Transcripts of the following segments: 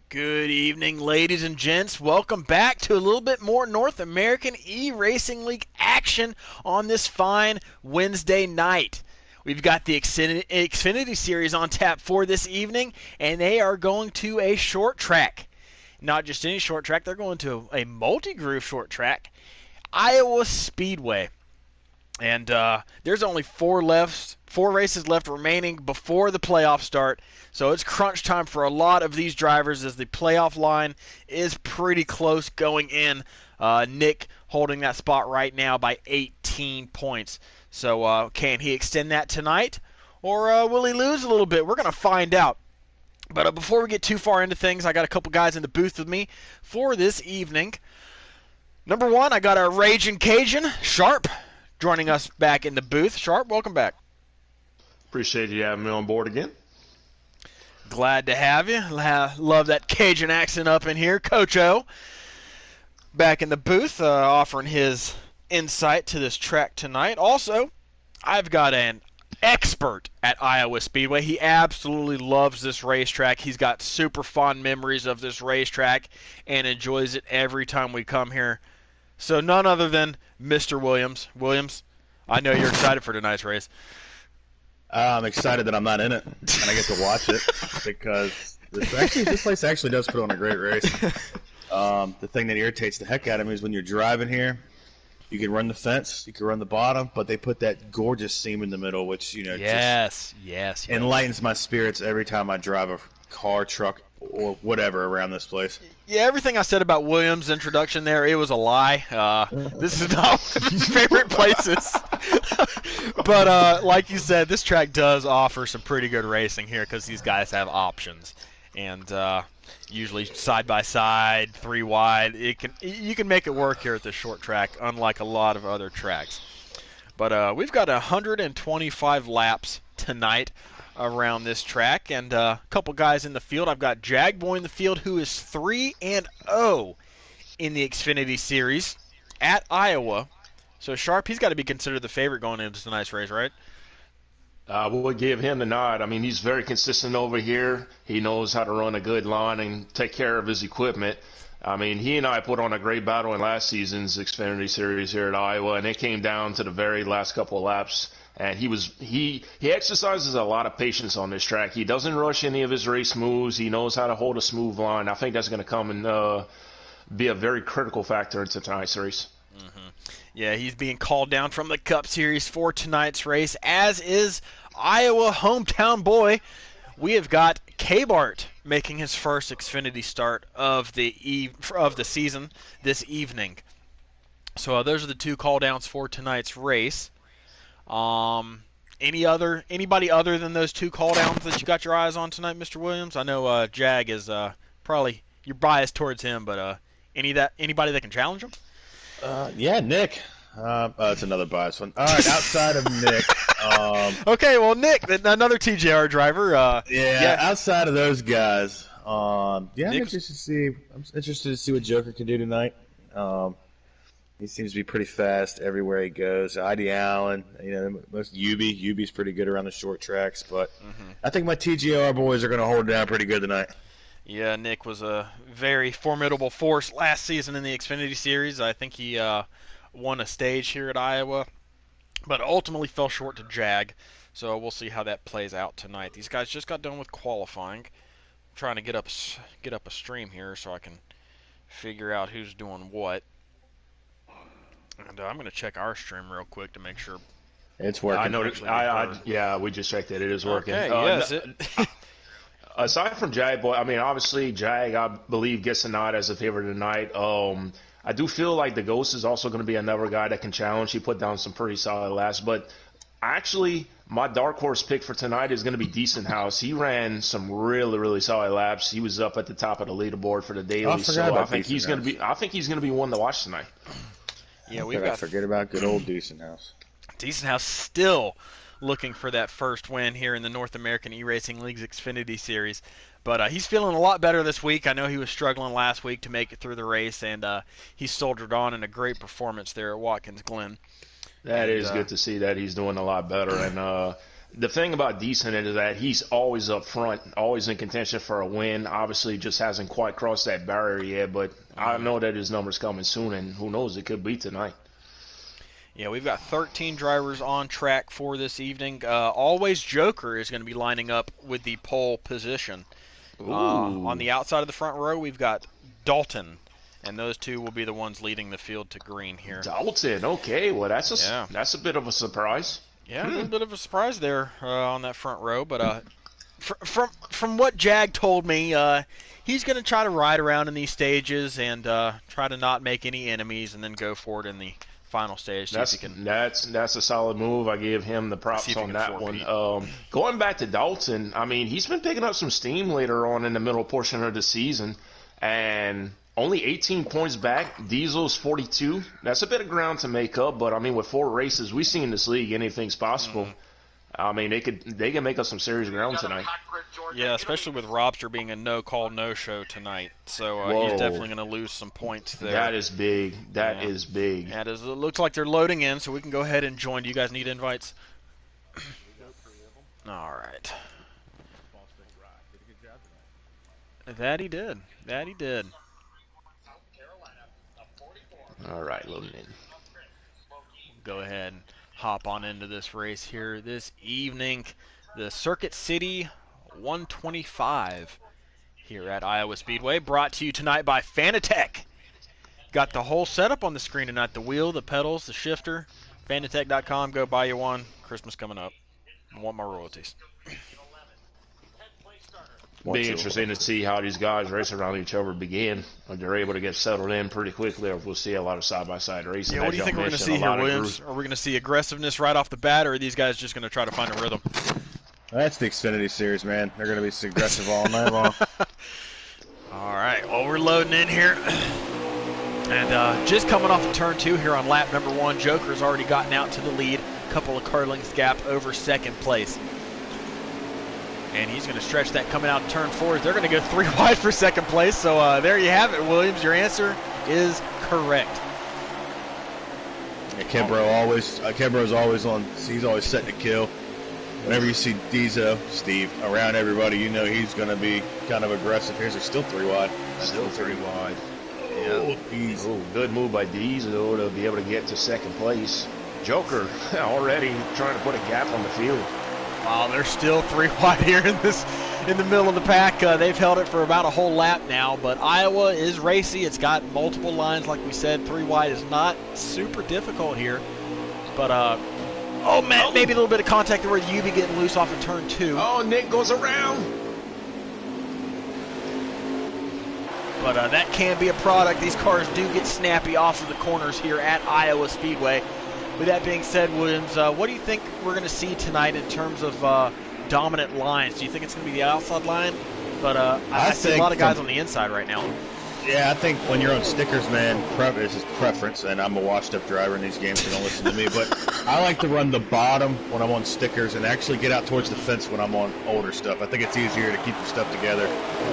Good evening, ladies and gents. Welcome back to a little bit more North American E-Racing League action on this fine Wednesday night. We've got the Xfinity Series on tap for this evening, and they are going to a short track. Not just any short track, they're going to a multi-groove short track, Iowa Speedway. And there's only four races left remaining before the playoffs start. So it's crunch time for a lot of these drivers as the playoff line is pretty close going in. Nick holding that spot right now by 18 points. So can he extend that tonight? Or will he lose a little bit? We're going to find out. But before we get too far into things, I got a couple guys in the booth with me for this evening. Number one, I got our Raging Cajun, Sharp, joining us back in the booth. Sharp, welcome back. Appreciate you having me on board again. Glad to have you. Love that Cajun accent up in here. Coach O, back in the booth, offering his insight to this track tonight. Also, I've got an expert at Iowa Speedway. He absolutely loves this racetrack. He's got super fond memories of this racetrack and enjoys it every time we come here. So none other than Mr. Williams. Williams, I know you're excited for tonight's race. I'm excited that I'm not in it and I get to watch it because this place actually does put on a great race. The thing that irritates the heck out of me is when you're driving here, you can run the fence, you can run the bottom, but they put that gorgeous seam in the middle, which yes. enlightens my spirits every time I drive a car, truck, or whatever around this place. Yeah, everything I said about Williams' introduction there, it was a lie. This is not one of his favorite places. But like you said, this track does offer some pretty good racing here because these guys have options. And usually side by side, three wide, you can make it work here at this short track, unlike a lot of other tracks. But we've got 125 laps tonight around this track, and a couple guys in the field. I've got Jagboy in the field, who is 3-0 in the Xfinity Series at Iowa. So Sharp, he's got to be considered the favorite going into tonight's race, right? We'll give him the nod. I mean, he's very consistent over here. He knows how to run a good line and take care of his equipment. I mean, he and I put on a great battle in last season's Xfinity Series here at Iowa, and it came down to the very last couple of laps. And he exercises a lot of patience on this track. He doesn't rush any of his race moves. He knows how to hold a smooth line. I think that's going to come and be a very critical factor into tonight's race. Mm-hmm. Yeah, he's being called down from the Cup Series for tonight's race, as is Iowa hometown boy. We have got K-Bart making his first Xfinity start of the season this evening. So those are the two call downs for tonight's race. Anybody other than those two call downs that you got your eyes on tonight, Mr. Williams? I know Jag is probably you're biased towards him, but anybody that can challenge him? Yeah, Nick. It's another biased one. All right, outside of Nick. Okay, well, Nick, another TJR driver. Outside of those guys. I'm Nick, interested to see what Joker can do tonight. He seems to be pretty fast everywhere he goes. ID Allen, most Yubi's pretty good around the short tracks, but I think my TGR boys are going to hold it down pretty good tonight. Yeah, Nick was a very formidable force last season in the Xfinity Series. I think he won a stage here at Iowa, but ultimately fell short to Jag. So we'll see how that plays out tonight. These guys just got done with qualifying. I'm trying to get up a stream here so I can figure out who's doing what. And I'm going to check our stream real quick to make sure. It's working. I know. We just checked it. It is working. Okay, yes. Aside from Jag, I mean, obviously Jag, I believe, gets a nod as a favorite tonight. I do feel like the Ghost is also going to be another guy that can challenge. He put down some pretty solid laps, but actually, my dark horse pick for tonight is going to be Decent House. He ran some really, really solid laps. He was up at the top of the leaderboard for the daily, so I think he's going to be one to watch tonight. Yeah, forget about good old Decent House. Decent House still looking for that first win here in the North American E-Racing League's Xfinity Series. But he's feeling a lot better this week. I know he was struggling last week to make it through the race, and he soldiered on in a great performance there at Watkins Glen. That is good to see that he's doing a lot better. And the thing about Decent is that he's always up front, always in contention for a win. Obviously, just hasn't quite crossed that barrier yet, but I know that his number's coming soon, and who knows, it could be tonight. Yeah, we've got 13 drivers on track for this evening. Always Joker is going to be lining up with the pole position. On the outside of the front row, we've got Dalton, and those two will be the ones leading the field to green here. Dalton, okay. Well, that's a bit of a surprise. Yeah, a little bit of a surprise there on that front row, but from what Jag told me, he's going to try to ride around in these stages and try to not make any enemies, and then go for it in the final stage. That's a solid move. I give him the props on that one. Going back to Dalton, I mean, he's been picking up some steam later on in the middle portion of the season, and only 18 points back. Diesel's 42. That's a bit of ground to make up, but I mean, with 4 races, we see in this league anything's possible. I mean, they can make up some serious ground tonight. Yeah, especially with Robster being a no-call, no-show tonight. So he's definitely going to lose some points there. That is big. That is big. It looks like they're loading in, so we can go ahead and join. Do you guys need invites? All right. That he did. All right, loading in. Go ahead and hop on into this race here this evening. The Circuit City 125 here at Iowa Speedway, brought to you tonight by Fanatec. Got the whole setup on the screen tonight: the wheel, the pedals, the shifter. Fanatec.com. Go buy you one. Christmas coming up. I want my royalties. Be interesting to see how these guys race around each other begin. If they're able to get settled in pretty quickly, or if we'll see a lot of side-by-side racing. Yeah, what do you think we're going to see here, Williams? Are we going to see aggressiveness right off the bat, or are these guys just going to try to find a rhythm? That's the Xfinity Series, man. They're going to be aggressive all night long. All right, well, we're loading in here. And just coming off of turn 2 here on lap number 1, Joker's already gotten out to the lead. A couple of car lengths gap over second place. And he's going to stretch that coming out turn 4. They're going to go 3 wide for second place. So there you have it, Williams. Your answer is correct. Yeah, Kebro's always on. He's always setting to kill. Whenever you see Steve, around everybody, you know he's going to be kind of aggressive. Here's still 3 wide. Still 3 wide. Oh, good move by Diesel to be able to get to second place. Joker already trying to put a gap on the field. Wow, they're still 3 wide here in the middle of the pack. They've held it for about a whole lap now, but Iowa is racy. It's got multiple lines, like we said. 3 wide is not super difficult here. But, maybe a little bit of contact there with Yubi getting loose off of turn 2. Oh, Nick goes around. But that can be a product. These cars do get snappy off of the corners here at Iowa Speedway. With that being said, Williams, what do you think we're going to see tonight in terms of dominant lines? Do you think it's going to be the outside line? But I see a lot of guys on the inside right now. Yeah, I think when you're on stickers, man, this is preference, and I'm a washed-up driver in these games, so don't listen to me. But I like to run the bottom when I'm on stickers and actually get out towards the fence when I'm on older stuff. I think it's easier to keep your stuff together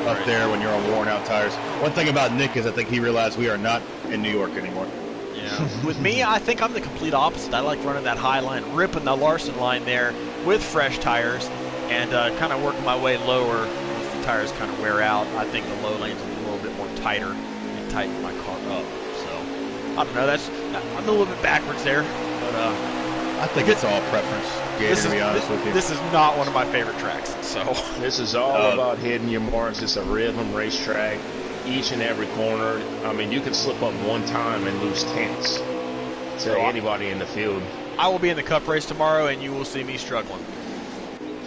up there when you're on worn-out tires. One thing about Nick is I think he realized we are not in New York anymore. Yeah. With me, I think I'm the complete opposite. I like running that high line, ripping the Larson line there with fresh tires, and kind of working my way lower as the tires kind of wear out. I think the low lane's a little bit more tighter and tighten my car up. So, I don't know. I'm a little bit backwards there. But I think it's all preference, to be honest with you. This is not one of my favorite tracks. So this is all about hitting your marks. It's a rhythm racetrack. Each and every corner. I mean, you can slip up one time and lose tenths to anybody in the field. I will be in the Cup race tomorrow, and you will see me struggling.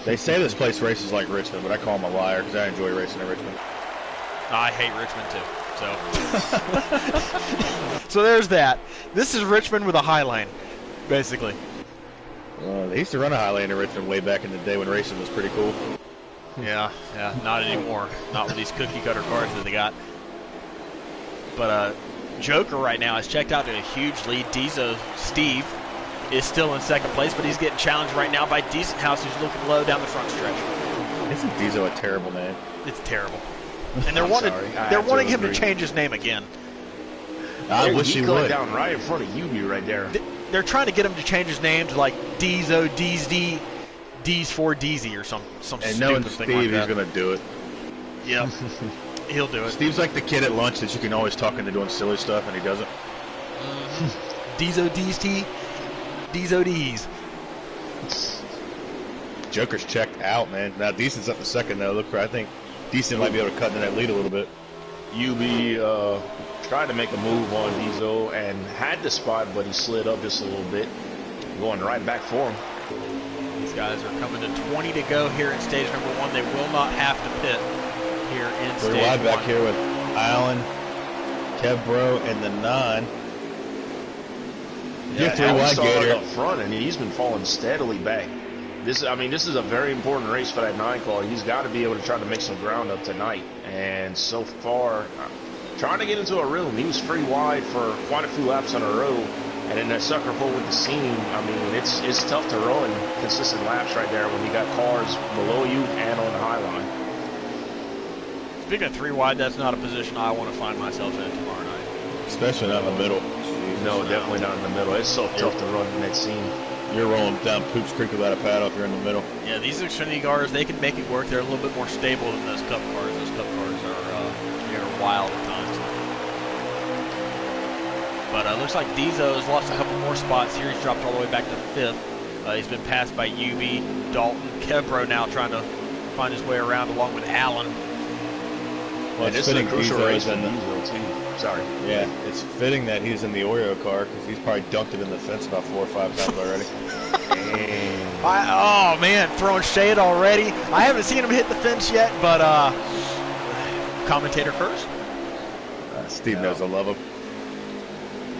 They say this place races like Richmond, but I call them a liar because I enjoy racing at Richmond. I hate Richmond, too. So, so there's that. This is Richmond with a high line, basically. They used to run a high lane in Richmond way back in the day when racing was pretty cool. Yeah, not anymore. Not with these cookie-cutter cars that they got. But Joker right now has checked out to a huge lead. Steve is still in second place, but he's getting challenged right now by Decent House, who's looking low down the front stretch. Isn't Diesel a terrible name? It's terrible. And they're wanting him to change his name again. I wish he would. Down right in front of you right there. They're trying to get him to change his name to like Diesel, D's for DZ or some And knowing stupid thing Steve, like that. he's going to do it. Yep. He'll do it. Steve's like the kid at lunch that you can always talk into doing silly stuff, and he doesn't. Dizo D's T. Dizo D's. Joker's checked out, man. Now, Decent's up the second, though. Look, I think Decent might be able to cut into that lead a little bit. UB tried to make a move on Diesel and had the spot, but he slid up just a little bit. Going right back for him. These guys are coming to 20 to go here in stage number 1. They will not have to pit here in stage 1. We're wide back here with Allen, Kevbro, and the 9. Yeah, three wide started Gator up front, and he's been falling steadily back. This is a very important race for that 9 car. He's got to be able to try to make some ground up tonight. And so far, trying to get into a rhythm. He was free wide for quite a few laps in a row. And in that sucker pull with the seam, I mean, it's tough to run consistent laps right there when you got cars below you and on the high line. Speaking of 3 wide, that's not a position I want to find myself in tomorrow night. especially not in the middle. No, definitely not in the middle. It's so tough to run in that seam. You're rolling down Poops Creek without a paddle if you're in the middle. Yeah, these Xfinity cars, they can make it work. They're a little bit more stable than those Cup cars. Those Cup cars are wild at times. But looks like Dizo has lost a couple more spots here. He's dropped all the way back to 5th. He's been passed by UB, Dalton, Kevbro now trying to find his way around along with Allen. Well, this is a crucial race for Dizo too. Sorry. Yeah, it's fitting that he's in the Oreo car because he's probably dunked it in the fence about 4 or 5 times already. Oh man, throwing shade already. I haven't seen him hit the fence yet, but commentator curse. Steve knows I love him.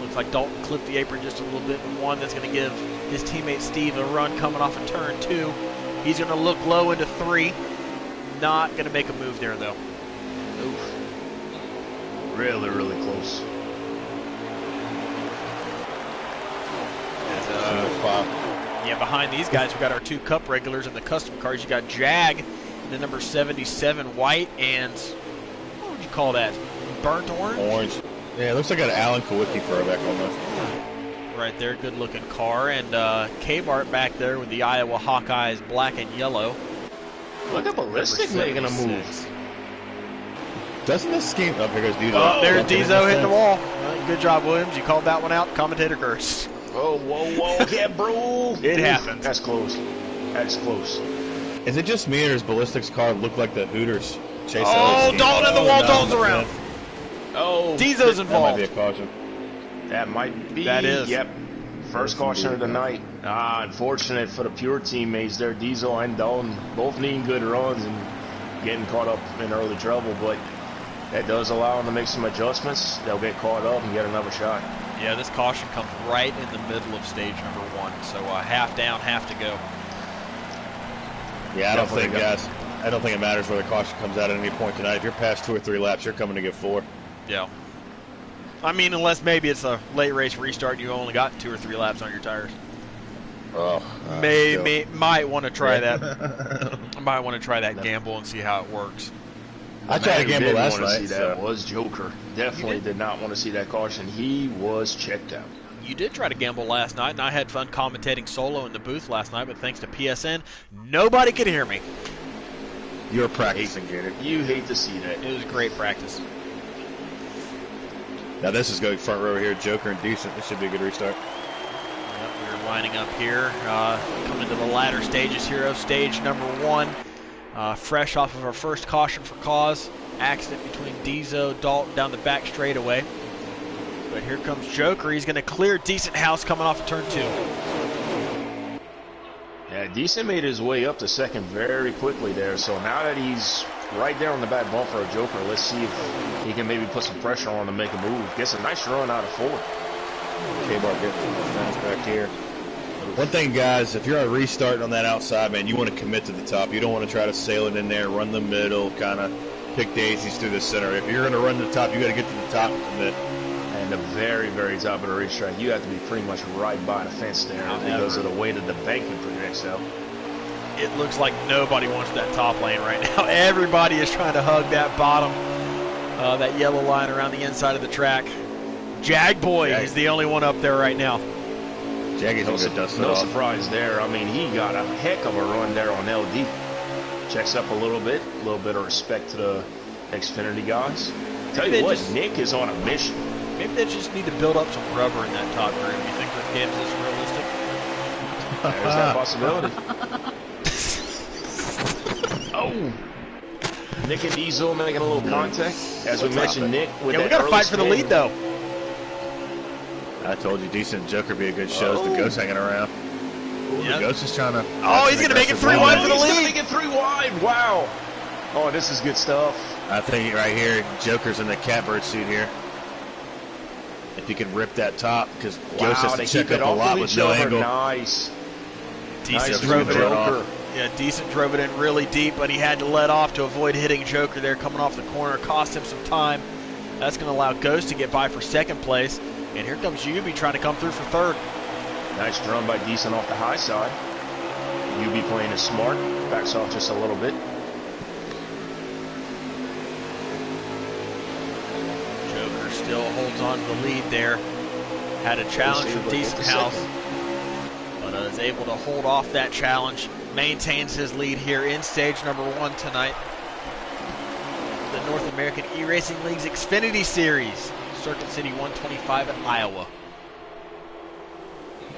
Looks like Dalton clipped the apron just a little bit in 1. That's going to give his teammate Steve a run coming off of turn 2. He's going to look low into 3. Not going to make a move there though. Oof. Really, really close. Yeah, behind these guys, we've got our 2 Cup regulars in the custom cars. You got Jag in the number 77 white and what would you call that? Burnt orange? Orange. Yeah, it looks like an Alan Kowicki throwback almost. Right there, good looking car. And K-Bart back there with the Iowa Hawkeyes black and yellow. Look at Ballistic making a move. Doesn't this scheme... Oh, here goes Dizo. Oh, there's Dizo hitting the wall. Good job, Williams. You called that one out. Commentator curse. Oh, whoa, yeah, bro. It happens. That's close. That's close. Is it just me or does Ballistic's car look like the Hooters Chase Oh, Elliott? Dalton in the wall. Dalton's around. Oh. Dizo's That involved. might be a caution. That might be. That is. Yep. First caution of the night. Unfortunate for the pure teammates there. Diesel and Dalton both needing good runs and getting caught up in early trouble, but that does allow them to make some adjustments. They'll get caught up and get another shot. Yeah, this caution comes right in the middle of stage number 1. So half down, half to go. Yeah, I don't think it matters where the caution comes out at any point tonight. If you're past 2 or 3 laps, you're coming to get 4. Yeah. I mean, unless maybe it's a late race restart and you only got 2 or 3 laps on your tires. Oh, Might want to try that. Might want to try that gamble and see how it works. I tried to gamble last night. See that was Joker. Definitely did not want to see that caution. He was checked out. You did try to gamble last night, and I had fun commentating solo in the booth last night, but thanks to PSN, nobody could hear me. You're practicing, Gator. You hate to see that. It was great practice. Now this is going front row here. Joker and Decent. This should be a good restart. Yep, we're lining up here, coming to the latter stages here of stage number 1. Fresh off of our first caution for cause. Accident between Dizo, Dalton down the back straightaway. But here comes Joker. He's going to clear Decent House coming off of turn 2. Yeah, Decent made his way up to second very quickly there. So now that he's right there on the back bumper of Joker, let's see if he can maybe put some pressure on to make a move. Gets a nice run out of 4. K-Bar getting the fence back here. One thing, guys, if you're restarting on that outside, man, you want to commit to the top. You don't want to try to sail it in there, run the middle, kind of pick daisies through the center. If you're going to run to the top, you got to get to the top and commit. And the very, very top of the racetrack, you have to be pretty much right by the fence there because of the way that the banking projects out. It looks like nobody wants that top lane right now. Everybody is trying to hug that bottom, that yellow line around the inside of the track. Jag Boy is the only one up there right now. Jaggy's a good dust No off. surprise there. I mean, he got a heck of a run there on LD. Checks up a little bit of respect to the Xfinity guys. Tell you what, Nick is on a mission. Maybe they just need to build up some rubber in that top group. You think this game's this realistic? There's that possibility. Oh! Nick and Diesel making a little contact. As we mentioned, Nick with that we got to fight for the lead, though. I told you, decent Joker be a good show. The Ghost hanging around. Ooh, the Ghost is trying to. Oh, he's going to make it 3 wide for the lead. He's going to make it 3 wide. Wow. Oh, this is good stuff. I think right here, Joker's in the catbird seat here. If he can rip that top, because Ghost has to check up a lot with no angle. Nice. Decent drove it in. Yeah, Decent drove it in really deep, but he had to let off to avoid hitting Joker there coming off the corner. Cost him some time. That's going to allow Ghost to get by for second place. And here comes Yubi trying to come through for third. Nice drum by Decent off the high side. Yubi playing it smart. Backs off just a little bit. Joker still holds on to the lead there. Had a challenge from Decent House, but is able to hold off that challenge. Maintains his lead here in stage number 1 tonight. The North American E-Racing League's Xfinity Series. Circuit City 125 at Iowa.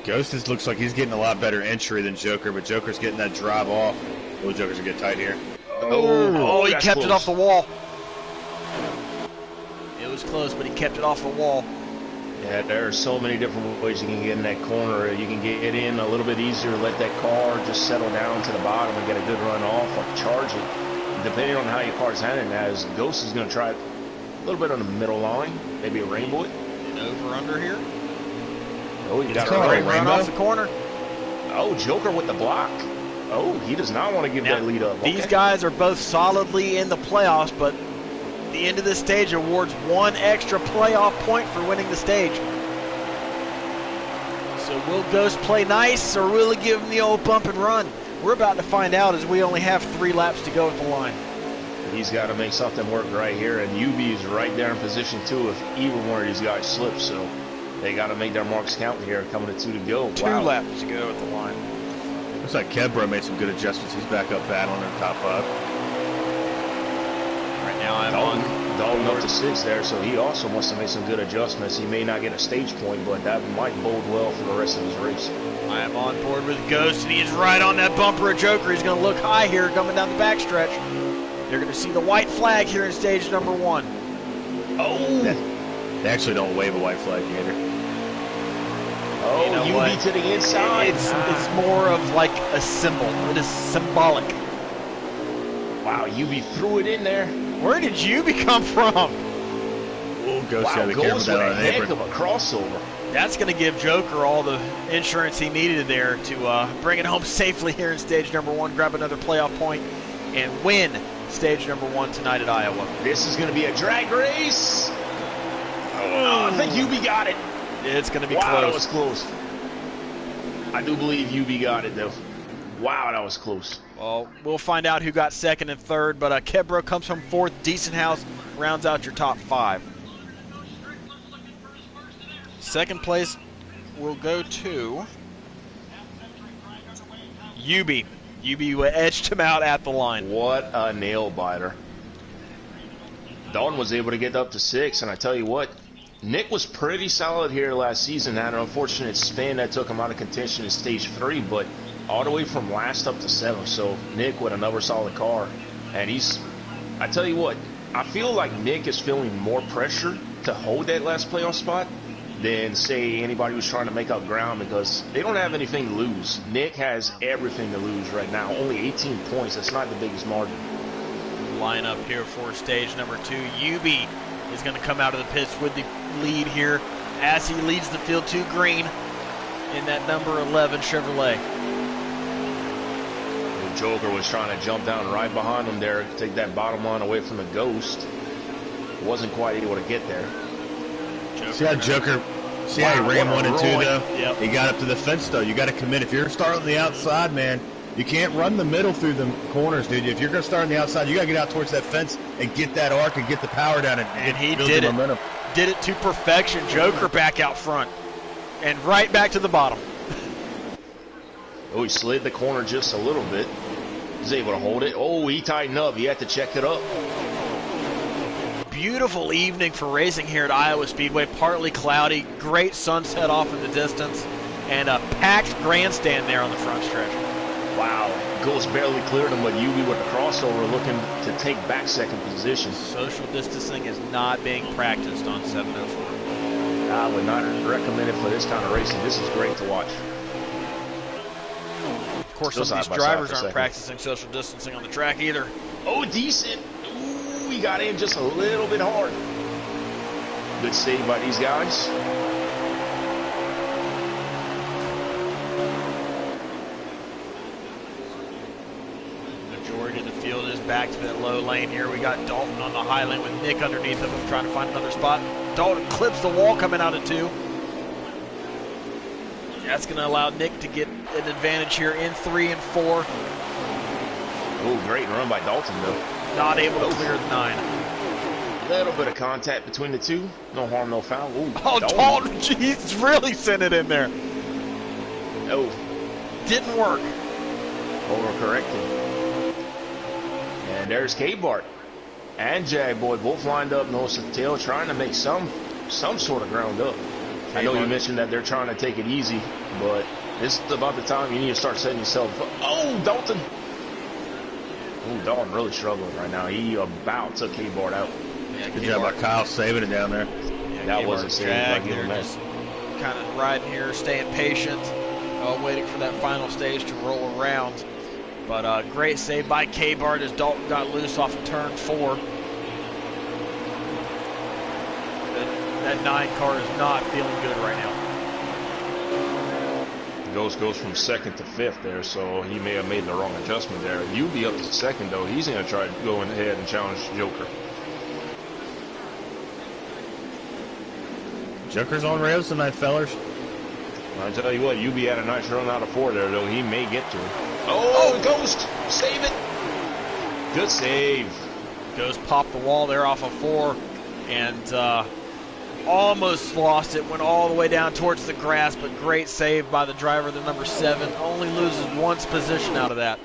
Ghost looks like he's getting a lot better entry than Joker, but Joker's getting that drive off. Oh, Joker's gonna get tight here. Oh, he kept it off the wall. It was close, but he kept it off the wall. Yeah, there are so many different ways you can get in that corner. You can get in a little bit easier, let that car just settle down to the bottom and get a good run off, or charge it. Depending on how your car's handling that, as Ghost is gonna try it a little bit on the middle line, maybe a rainbow it. Over under here. Oh, you got a great run off the corner. Oh, Joker with the block. Oh, he does not want to give that lead up. These guys are both solidly in the playoffs, but the end of this stage awards 1 extra playoff point for winning the stage. So will Ghost play nice, or will he give him the old bump and run? We're about to find out, as we only have 3 laps to go at the line. He's got to make something work right here, and UB is right there in position 2 if either one of these guys slips. So they got to make their marks count here, coming to 2 to go. 2 laps to go at the line. Looks like Kebro made some good adjustments. He's back up battling in the top 5. Right now I'm Dalton up to 6 there, so he also must have made some good adjustments. He may not get a stage point, but that might bode well for the rest of his race. I am on board with Ghost, and he's right on that bumper of Joker. He's going to look high here coming down the backstretch. They're going to see the white flag here in stage number 1. Oh! They actually don't wave a white flag either. Oh, you know UB to the inside. It's more of like a symbol. It is symbolic. Wow, UB threw it in there. Where did UB come from? Oh, Ghost wow, the Ghost with a heck apron. of a crossover. That's going to give Joker all the insurance he needed there to bring it home safely here in stage number 1, grab another playoff point, and win stage number 1 tonight at Iowa. This is going to be a drag race. Oh, I think UB got it. It's going to be close. close. That was close. I do believe UB got it, though. Wow, that was close. Well, we'll find out who got 2nd and 3rd, but Kebro comes from 4th. Decent House rounds out your top 5. 2nd place will go to UB. UB edged him out at the line. What a nail biter. Dalton was able to get up to 6, and I tell you what, Nick was pretty solid here last season. Had an unfortunate spin that took him out of contention in stage 3, but all the way from last up to 7th. So Nick with another solid car, and I tell you what, I feel like Nick is feeling more pressure to hold that last playoff spot than, say, anybody who's trying to make up ground, because they don't have anything to lose. Nick has everything to lose right now. Only 18 points. That's not the biggest margin. Line up here for stage number 2. UB is going to come out of the pits with the lead here as he leads the field to green in that number 11 Chevrolet. The Joker was trying to jump down right behind him there, take that bottom line away from the Ghost. Wasn't quite able to get there. See how Joker, see how he ran 1 and 2 though? Yep. He got up to the fence though. You got to commit. If you're starting on the outside, man, you can't run the middle through the corners, dude. If you're going to start on the outside, you got to get out towards that fence and get that arc and get the power down and he did it. Did it to perfection. Joker back out front and right back to the bottom. Oh, he slid the corner just a little bit. He's able to hold it. Oh, he tightened up. He had to check it up. Beautiful evening for racing here at Iowa Speedway. Partly cloudy, great sunset off in the distance, and a packed grandstand there on the front stretch. Wow. Ghost barely cleared him, but Ubi with the crossover looking to take back second position. Social distancing is not being practiced on 704. I would not recommend it for this kind of racing. This is great to watch. Of course, some of these drivers aren't practicing social distancing on the track either. Oh, decent. Ooh, he got in just a little bit hard. Good save by these guys. Majority of the field is back to that low lane here. We got Dalton on the high lane with Nick underneath of him trying to find another spot. Dalton clips the wall coming out of 2. That's going to allow Nick to get an advantage here in 3 and 4. Oh, great run by Dalton, though. Not able to clear the 9. Little bit of contact between the two. No harm, no foul. Ooh, oh, Dalton, jeez, really sent it in there. Oh. Didn't work. Overcorrected. And there's K-Bart and Jagboy both lined up nose to tail, trying to make some sort of ground up. I know you mentioned that they're trying to take it easy, but this is about the time you need to start setting yourself up. Oh, Dalton. Oh, Dalton really struggling right now. He about took K-Bart out. Yeah, good job by Kyle saving it down there. Yeah, that wasn't saved by giving that. Just kind of riding here, staying patient, waiting for that final stage to roll around. But great save by K-Bart as Dalton got loose off of turn 4. That 9 car is not feeling good right now. Goes from 2nd to 5th there, so he may have made the wrong adjustment there. Ubi up to 2nd, though. He's going to try going ahead and challenge Joker. Joker's on rails tonight, fellers. I tell you what, Ubi had a nice run out of 4 there, though. He may get to him. Oh, Ghost! Save it! Good save. Ghost popped the wall there off of 4 and almost lost it. Went all the way down towards the grass, but great save by the driver, the number 7. Only loses 1's position out of that.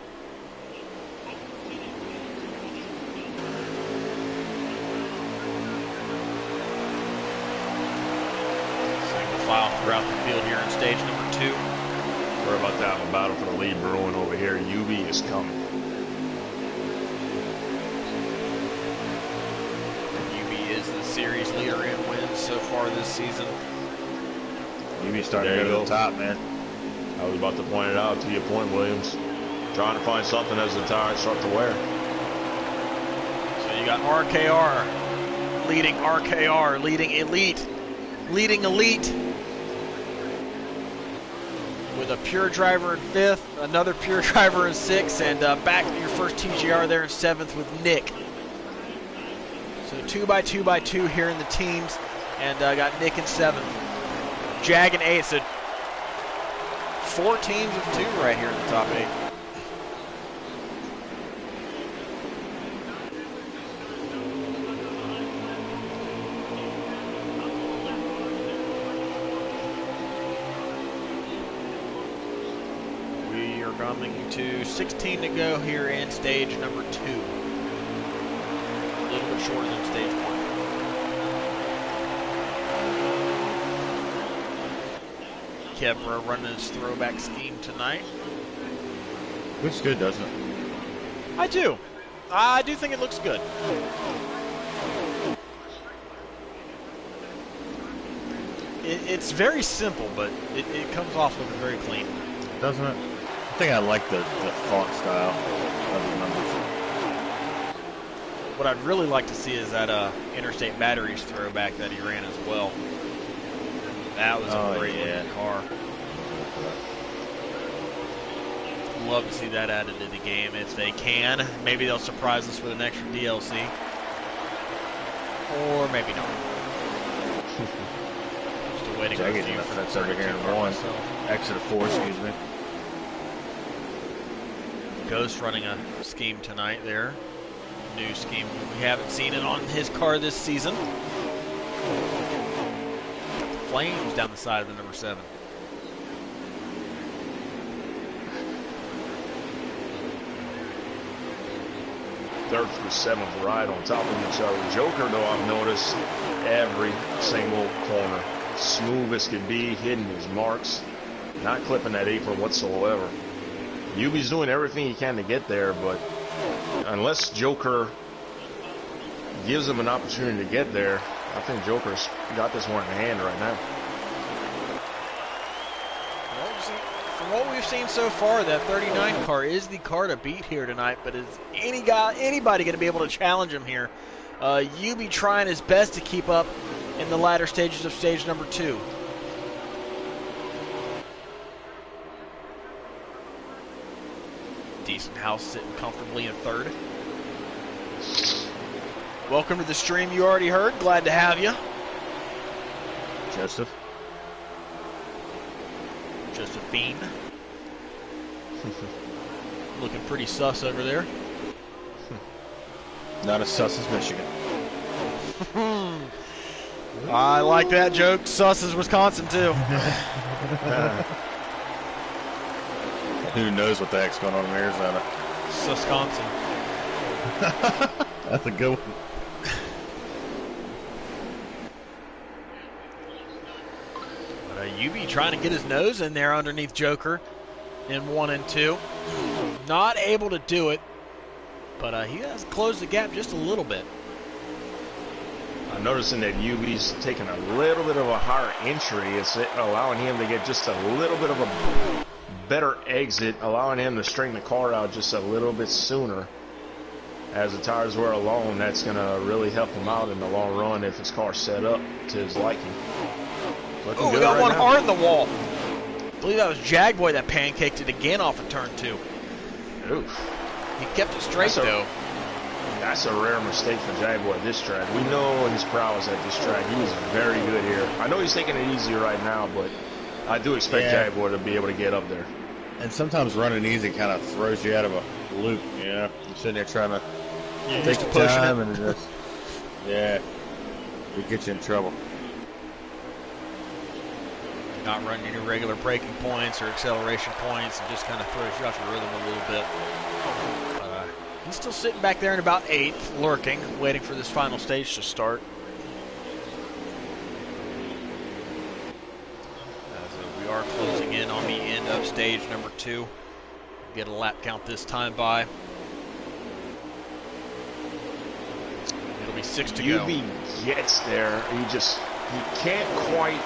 File throughout the field here in stage number 2. We're about to have a battle for the lead brewing over here. Ubi is coming. Ubi is the series leader in wins so far this season. Ubi starting to go to the top, man. I was about to point it out to your point, Williams. Trying to find something as the tires start to wear. So you got RKR leading Elite. With a pure driver in 5th, another pure driver in 6th, and back to your first TGR there in 7th with Nick. So 2x2 here in the teams, and got Nick in 7th. Jag in 8th, so 4 teams of 2 right here in the top 8. Coming to 16 to go here in stage number 2. A little bit shorter than stage 1. Kebra running his throwback scheme tonight. Looks good, doesn't it? I do. I do think it looks good. It's very simple, but it comes off looking very clean. Doesn't it? I think I like the font style of the numbers. What I'd really like to see is that Interstate Batteries throwback that he ran as well. That was a great looking car. Love to see that added to the game if they can. Maybe they'll surprise us with an extra DLC. Or maybe not. Still waiting for a few for that's over here in 1. Exit of 4, excuse me. Ghost running a scheme tonight there. New scheme. We haven't seen it on his car this season. Got the flames down the side of the number 7. 3rd through 7th right on top of each other. Joker, though, I've noticed every single corner. Smooth as can be, hitting his marks, not clipping that apron whatsoever. Yubi's doing everything he can to get there, but unless Joker gives him an opportunity to get there, I think Joker's got this one in hand right now. From what we've seen so far, that 39 car is the car to beat here tonight, but is anybody going to be able to challenge him here? Yubi trying his best to keep up in the latter stages of stage number 2. Decent House sitting comfortably in 3rd. Welcome to the stream, you already heard. Glad to have you. Josephine. Looking pretty sus over there. Not as sus as Michigan. I like that joke. Sus as Wisconsin, too. Who knows what the heck's going on in Arizona? Wisconsin. That's a good one. But Yubi trying to get his nose in there underneath Joker in 1 and 2. Not able to do it, but he has closed the gap just a little bit. I'm noticing that Yubi's taking a little bit of a higher entry. It's allowing him to get just a little bit of a better exit, allowing him to straighten the car out just a little bit sooner. As the tires wear alone, that's going to really help him out in the long run if his car's set up to his liking. Oh, we got one hard in the wall. I believe that was Jagboy that pancaked it again off of turn 2. Oof. He kept it straight, though. That's a rare mistake for Jagboy at this track. We know his prowess at this track. He was very good here. I know he's taking it easy right now, but I do expect Jagboy to be able to get up there. And sometimes running easy kind of throws you out of a loop, you know? You're sitting there trying to take your time and just, it gets you in trouble. Not running any regular braking points or acceleration points, and just kind of throws you off your rhythm a little bit. He's still sitting back there in about 8th, lurking, waiting for this final stage to start. As we are closing in on the end of stage number 2. Get a lap count this time by. It'll be 6 to go. Yubi gets there. He can't quite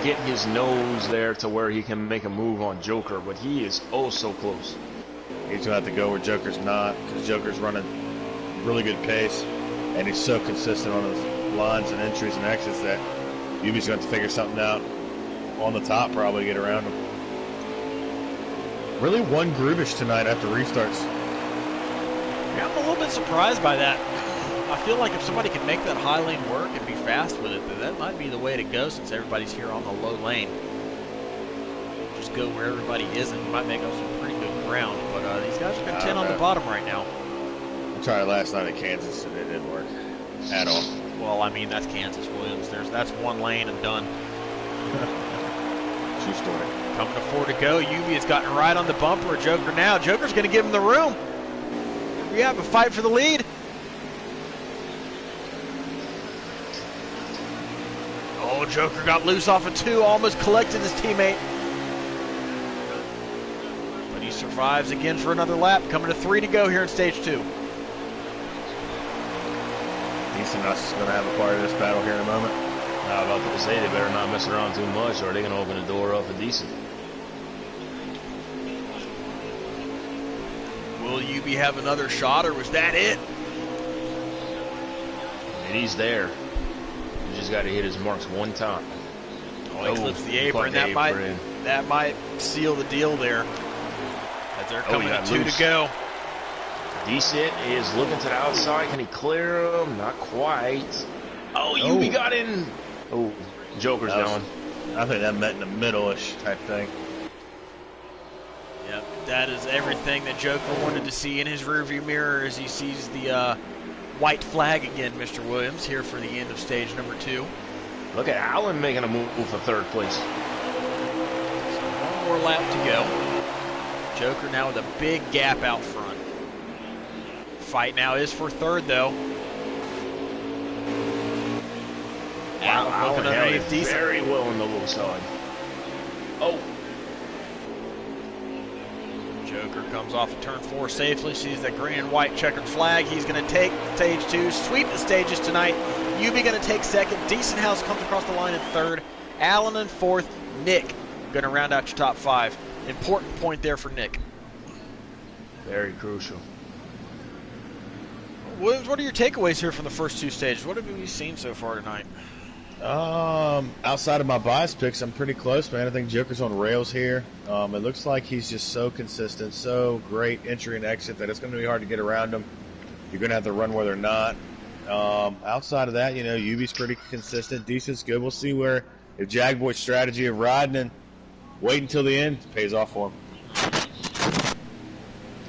get his nose there to where he can make a move on Joker, but he is oh so close. He's going to have to go where Joker's not, because Joker's running really good pace, and he's so consistent on his lines and entries and exits that Yubi's going to have to figure something out on the top probably to get around him. Really one groovish tonight after restarts. Yeah, I'm a little bit surprised by that. I feel like if somebody can make that high lane work and be fast with it, then that might be the way to go since everybody's here on the low lane. Just go where everybody is and you might make up some pretty good ground. But these guys are content on the bottom right now. I tried last night at Kansas and it didn't work at all. Well, I mean, that's Kansas, Williams. That's one lane and done. True story. Coming to 4 to go. Yubi has gotten right on the bumper of Joker now. Joker's going to give him the room. We have a fight for the lead. Oh, Joker got loose off of 2, almost collected his teammate. But he survives again for another lap. Coming to 3 to go here in stage 2. Decent Us is going to have a part of this battle here in a moment. I was about to say, they better not mess around too much or they're going to open the door up for Decent. Will Yubi have another shot, or was that it? And he's there. He just got to hit his marks one time. Oh, he clips the apron. That might seal the deal there. As they're coming to 2 to go. Decent is looking to the outside. Can he clear him? Not quite. Oh, Yubi got in. Oh, Joker's down. I think that met in the middle-ish type thing. Yep, that is everything that Joker wanted to see in his rearview mirror as he sees the white flag again, Mr. Williams, here for the end of stage number 2. Look at Allen making a move for 3rd place. So 1 more lap to go. Joker now with a big gap out front. Fight now is for third, though. Wow, looking underneath, is decent. very well on the low side. Oh. Joker comes off of turn 4 safely, sees that green and white checkered flag. He's going to take stage 2, sweep the stages tonight. Yubi going to take second. Decent House comes across the line in third. Allen in fourth. Nick going to round out your top 5. Important point there for Nick. Very crucial. Williams, what are your takeaways here from the first 2 stages? What have we seen so far tonight? Outside of my bias picks, I'm pretty close, man. I think Joker's on rails here. It looks like he's just so consistent, so great entry and exit that it's going to be hard to get around him. You're going to have to run where they're not. Outside of that, you know, Yubi's pretty consistent. Decent's good. We'll see where if Jagboy's strategy of riding and waiting until the end pays off for him.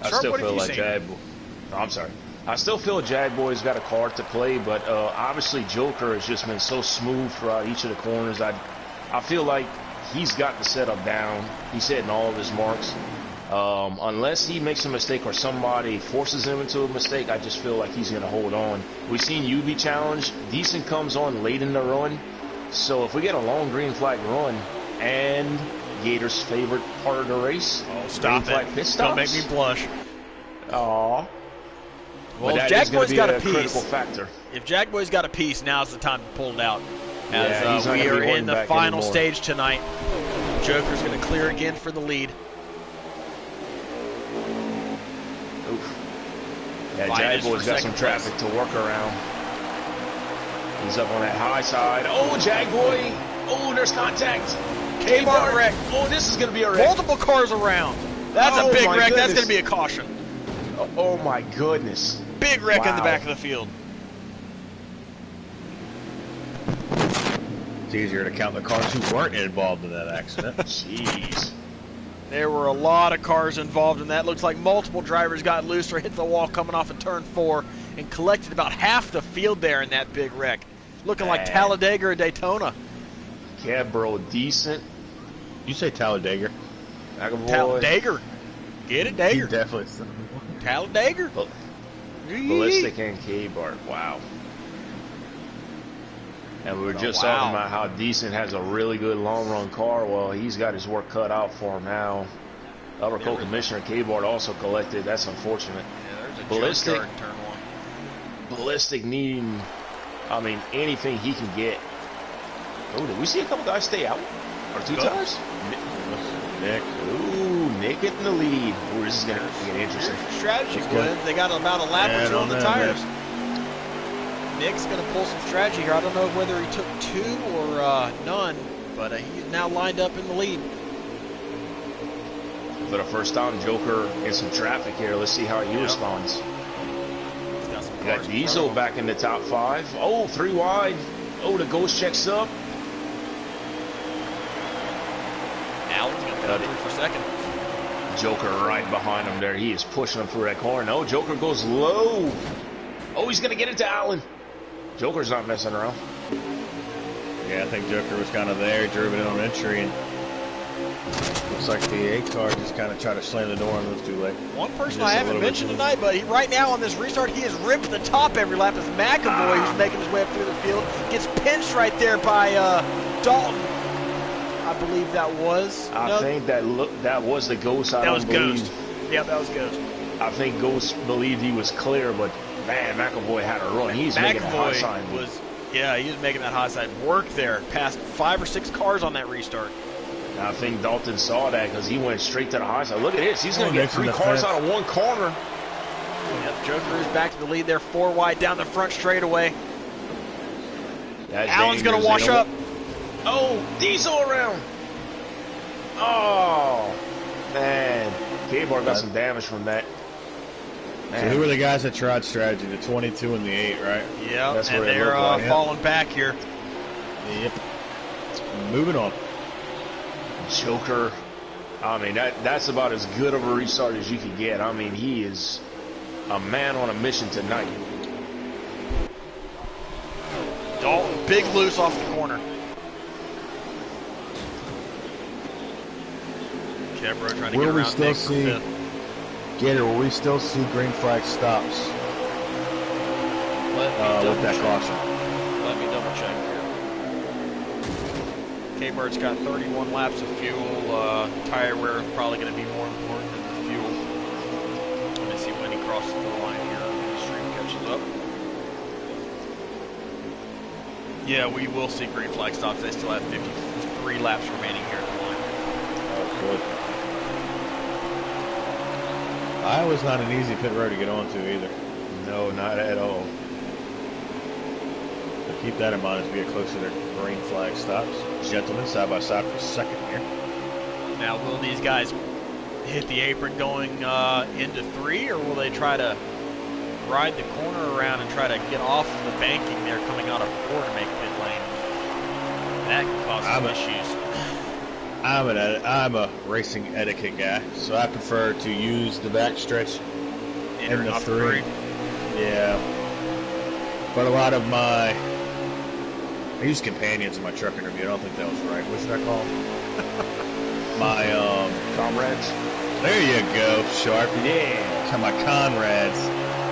I still feel like Jagboy. Oh, I'm sorry. I still feel Jagboy's got a card to play, but obviously Joker has just been so smooth throughout each of the corners. I feel like he's got the setup down. He's hitting all of his marks. Unless he makes a mistake or somebody forces him into a mistake, I just feel like he's going to hold on. We've seen Yubi challenge. Decent comes on late in the run. So if we get a long green flag run and Gator's favorite part of the race, stop it. Don't make me blush. Aww. Well, if Jagboy's got a piece, critical factor. If Jagboy's got a piece, now's the time to pull it out. As we are in the final stage tonight. Joker's going to clear again for the lead. Oof. Yeah, Jagboy's got some traffic to work around. He's up on that high side. Oh, Jagboy! Oh, there's contact. K-bar wreck. Oh, this is going to be a wreck. Multiple cars around. That's a big wreck. That's going to be a caution. Oh my goodness. Big wreck in the back of the field. It's easier to count the cars who weren't involved in that accident. Jeez. There were a lot of cars involved in that. Looks like multiple drivers got loose or hit the wall coming off of turn 4 and collected about half the field there in that big wreck. Looking like Talladega or Daytona. Yeah, bro, decent. You say Talladega? Talladega. Get it, Dager. Definitely. Talladega. Ballistic and K-Bar. Wow. And we were just talking about how Decent has a really good long-run car. Well, he's got his work cut out for him now. Upper Co-Commissioner K-Bar also collected. That's unfortunate. Yeah, there's a Ballistic. in turn 1. Ballistic needing, I mean, anything he can get. Oh, did we see a couple guys stay out? Or 2 tires? Nick. Ooh, Nick in the lead. Ooh, this is going to get interesting. Strategy, Williams. They got about a lap or 2 on the tires. Nick's going to pull some strategy here. I don't know whether he took 2 or none, but he's now lined up in the lead. For the first time, Joker in some traffic here. Let's see how he responds. We got Diesel back in the top 5. Oh, 3 wide. Oh, the ghost checks up. Allen's going to cut it for second. Joker right behind him there. He is pushing him through that corner. No, Joker goes low. Oh, he's going to get it to Allen. Joker's not messing around. Yeah, I think Joker was kind of there. He drove it in on entry, and looks like the 8 car just kind of tried to slam the door and it was too late. One person I haven't mentioned tonight, but right now on this restart, he has ripped the top every lap. Is McAvoy, who's making his way up through the field. Gets pinched right there by Dalton. I believe that was. I think that was the Ghost. That was Ghost. Yeah, that was Ghost. I think Ghost believed he was clear, but man, McAvoy had a run. He's making that high side. Yeah, he was making that high side work there. Passed 5 or 6 cars on that restart. I think Dalton saw that because he went straight to the high side. Look at this. He's going to get 3 cars out of 1 corner. Yep, Joker is back to the lead there. 4 wide down the front straightaway. Allen's going to wash up. Oh, Diesel around. Oh, man. K-Bar got some damage from that. Man. So who were the guys that tried strategy? The 22 and the 8, right? Yeah, and they're falling back here. Yep. Moving on. Joker, I mean, that's about as good of a restart as you could get. I mean, he is a man on a mission tonight. Dalton, big loose off the corner. Chevrolet trying to get around Nick for 5th. Gator, will we still see green flag stops with that caution. Let me double check here. K-Bird's got 31 laps of fuel. Tire wear probably going to be more important than the fuel. Let me see when he crosses the line here. The stream catches up. Yeah, we will see green flag stops. They still have 53 laps remaining here at the line. Oh, good. Iowa's not an easy pit road to get onto either. No, not at all. So keep that in mind as we get closer to green flag stops. Gentlemen, side by side for a second here. Now, will these guys hit the apron going into 3, or will they try to ride the corner around and try to get off the banking there coming out of 4 to make pit lane? That can cause some issues. I'm a racing etiquette guy, so I prefer to use the backstretch in the 3. Yeah. But a lot of I use companions in my truck interview. I don't think that was right. What should I call them? My Comrades. There you go, Sharp. Yeah. My comrades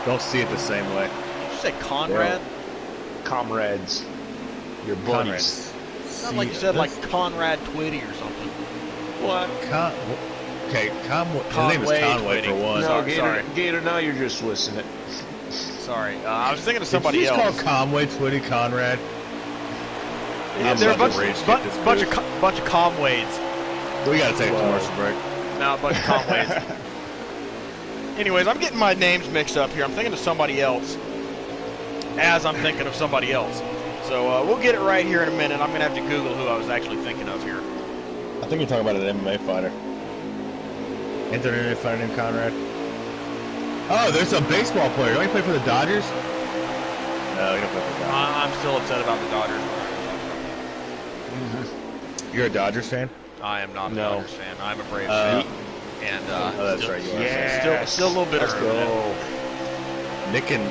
don't see it the same way. Did you say Conrad? Comrades. Your buddies. Sounds like you said like Conrad Twitty or something. What? Okay, his name is Conway for one. No, Sorry. Gator, now you're just twisting it. Sorry, I was thinking of somebody Did you else. just call Conway Twitty Conrad? They're a bunch of Comwades. We gotta take a commercial break. No, a bunch of Comwades. Anyways, I'm getting my names mixed up here. I'm thinking of somebody else as I'm thinking of somebody else. So we'll get it right here in a minute. I'm going to have to Google who I was actually thinking of here. I think you're talking about an MMA fighter. Ain't there an MMA fighter named Conrad? Oh, there's a baseball player. Don't you play for the Dodgers? No, you don't play for the Dodgers. I'm still upset about the Dodgers. You're a Dodgers fan? I am not a Dodgers fan. I'm a Braves fan. And that's right. You are. Still a little bitter over that. Nick and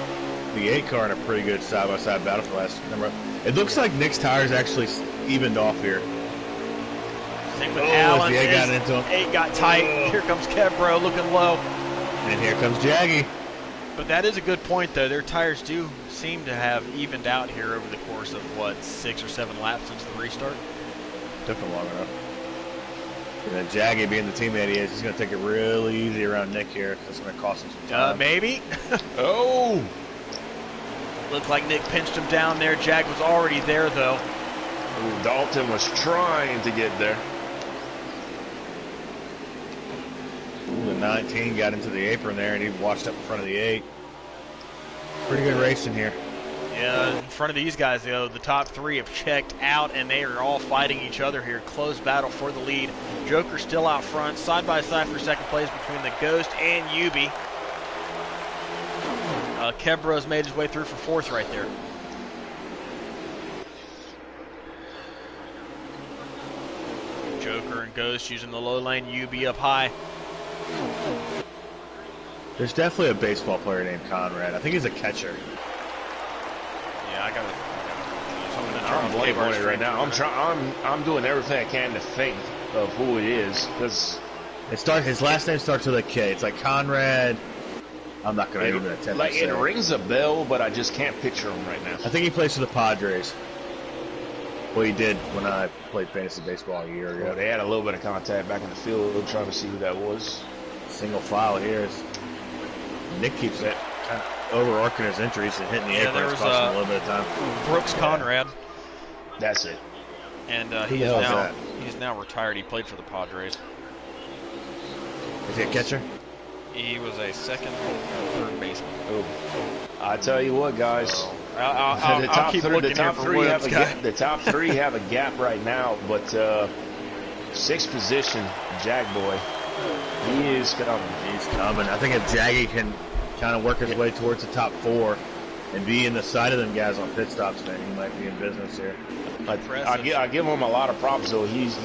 the 8 car in a pretty good side-by-side battle for the last number. It looks like Nick's tires actually evened off here. Same with Allen. The 8 got into him. 8 got tight. Here comes Kebro looking low. And here comes Jaggy. But that is a good point, though. Their tires do seem to have evened out here over the course of, 6 or 7 laps since the restart? Took him long enough. And then Jaggy, being the teammate he is, he's going to take it really easy around Nick here. That's going to cost him some time. Maybe. Oh! Looked like Nick pinched him down there. Jag was already there, though. Ooh, Dalton was trying to get there. Ooh, the 19 got into the apron there, and he washed up in front of the 8. Pretty good racing here. Yeah, in front of these guys, though, the top 3 have checked out, and they are all fighting each other here. Close battle for the lead. Joker still out front, side-by-side for second place between the Ghost and Yubi. Kebro's made his way through for 4th right there. Joker and Ghost using the low lane, Yubi up high. There's definitely a baseball player named Conrad. I think he's a catcher. Yeah, I gotta. I'm blanking on it right now. I'm doing everything I can to think of who it is, because his last name starts with a K. It's like Conrad. I'm not going to even attempt to say it rings a bell, but I just can't picture him right now. I think he plays for the Padres. Well, he did when I played fantasy baseball a year ago. Well, they had a little bit of contact back in the field, trying to see who that was. Single file here is Nick keeps it kind of overarching his entries and hitting the apron. It's costing him a little bit of time. Brooks Conrad. That's it. And he's now retired. He played for the Padres. Is he a catcher? He was a second or third baseman. Oh. I tell you what, guys. I'll keep looking here for Williams. The top 3 have a gap right now, but 6th position, Jag Boy, he is coming. He's coming. I think if Jaggy can kind of work his way towards the top 4 and be in the side of them guys on pit stops, then he might be in business here. I give him a lot of props, though. He's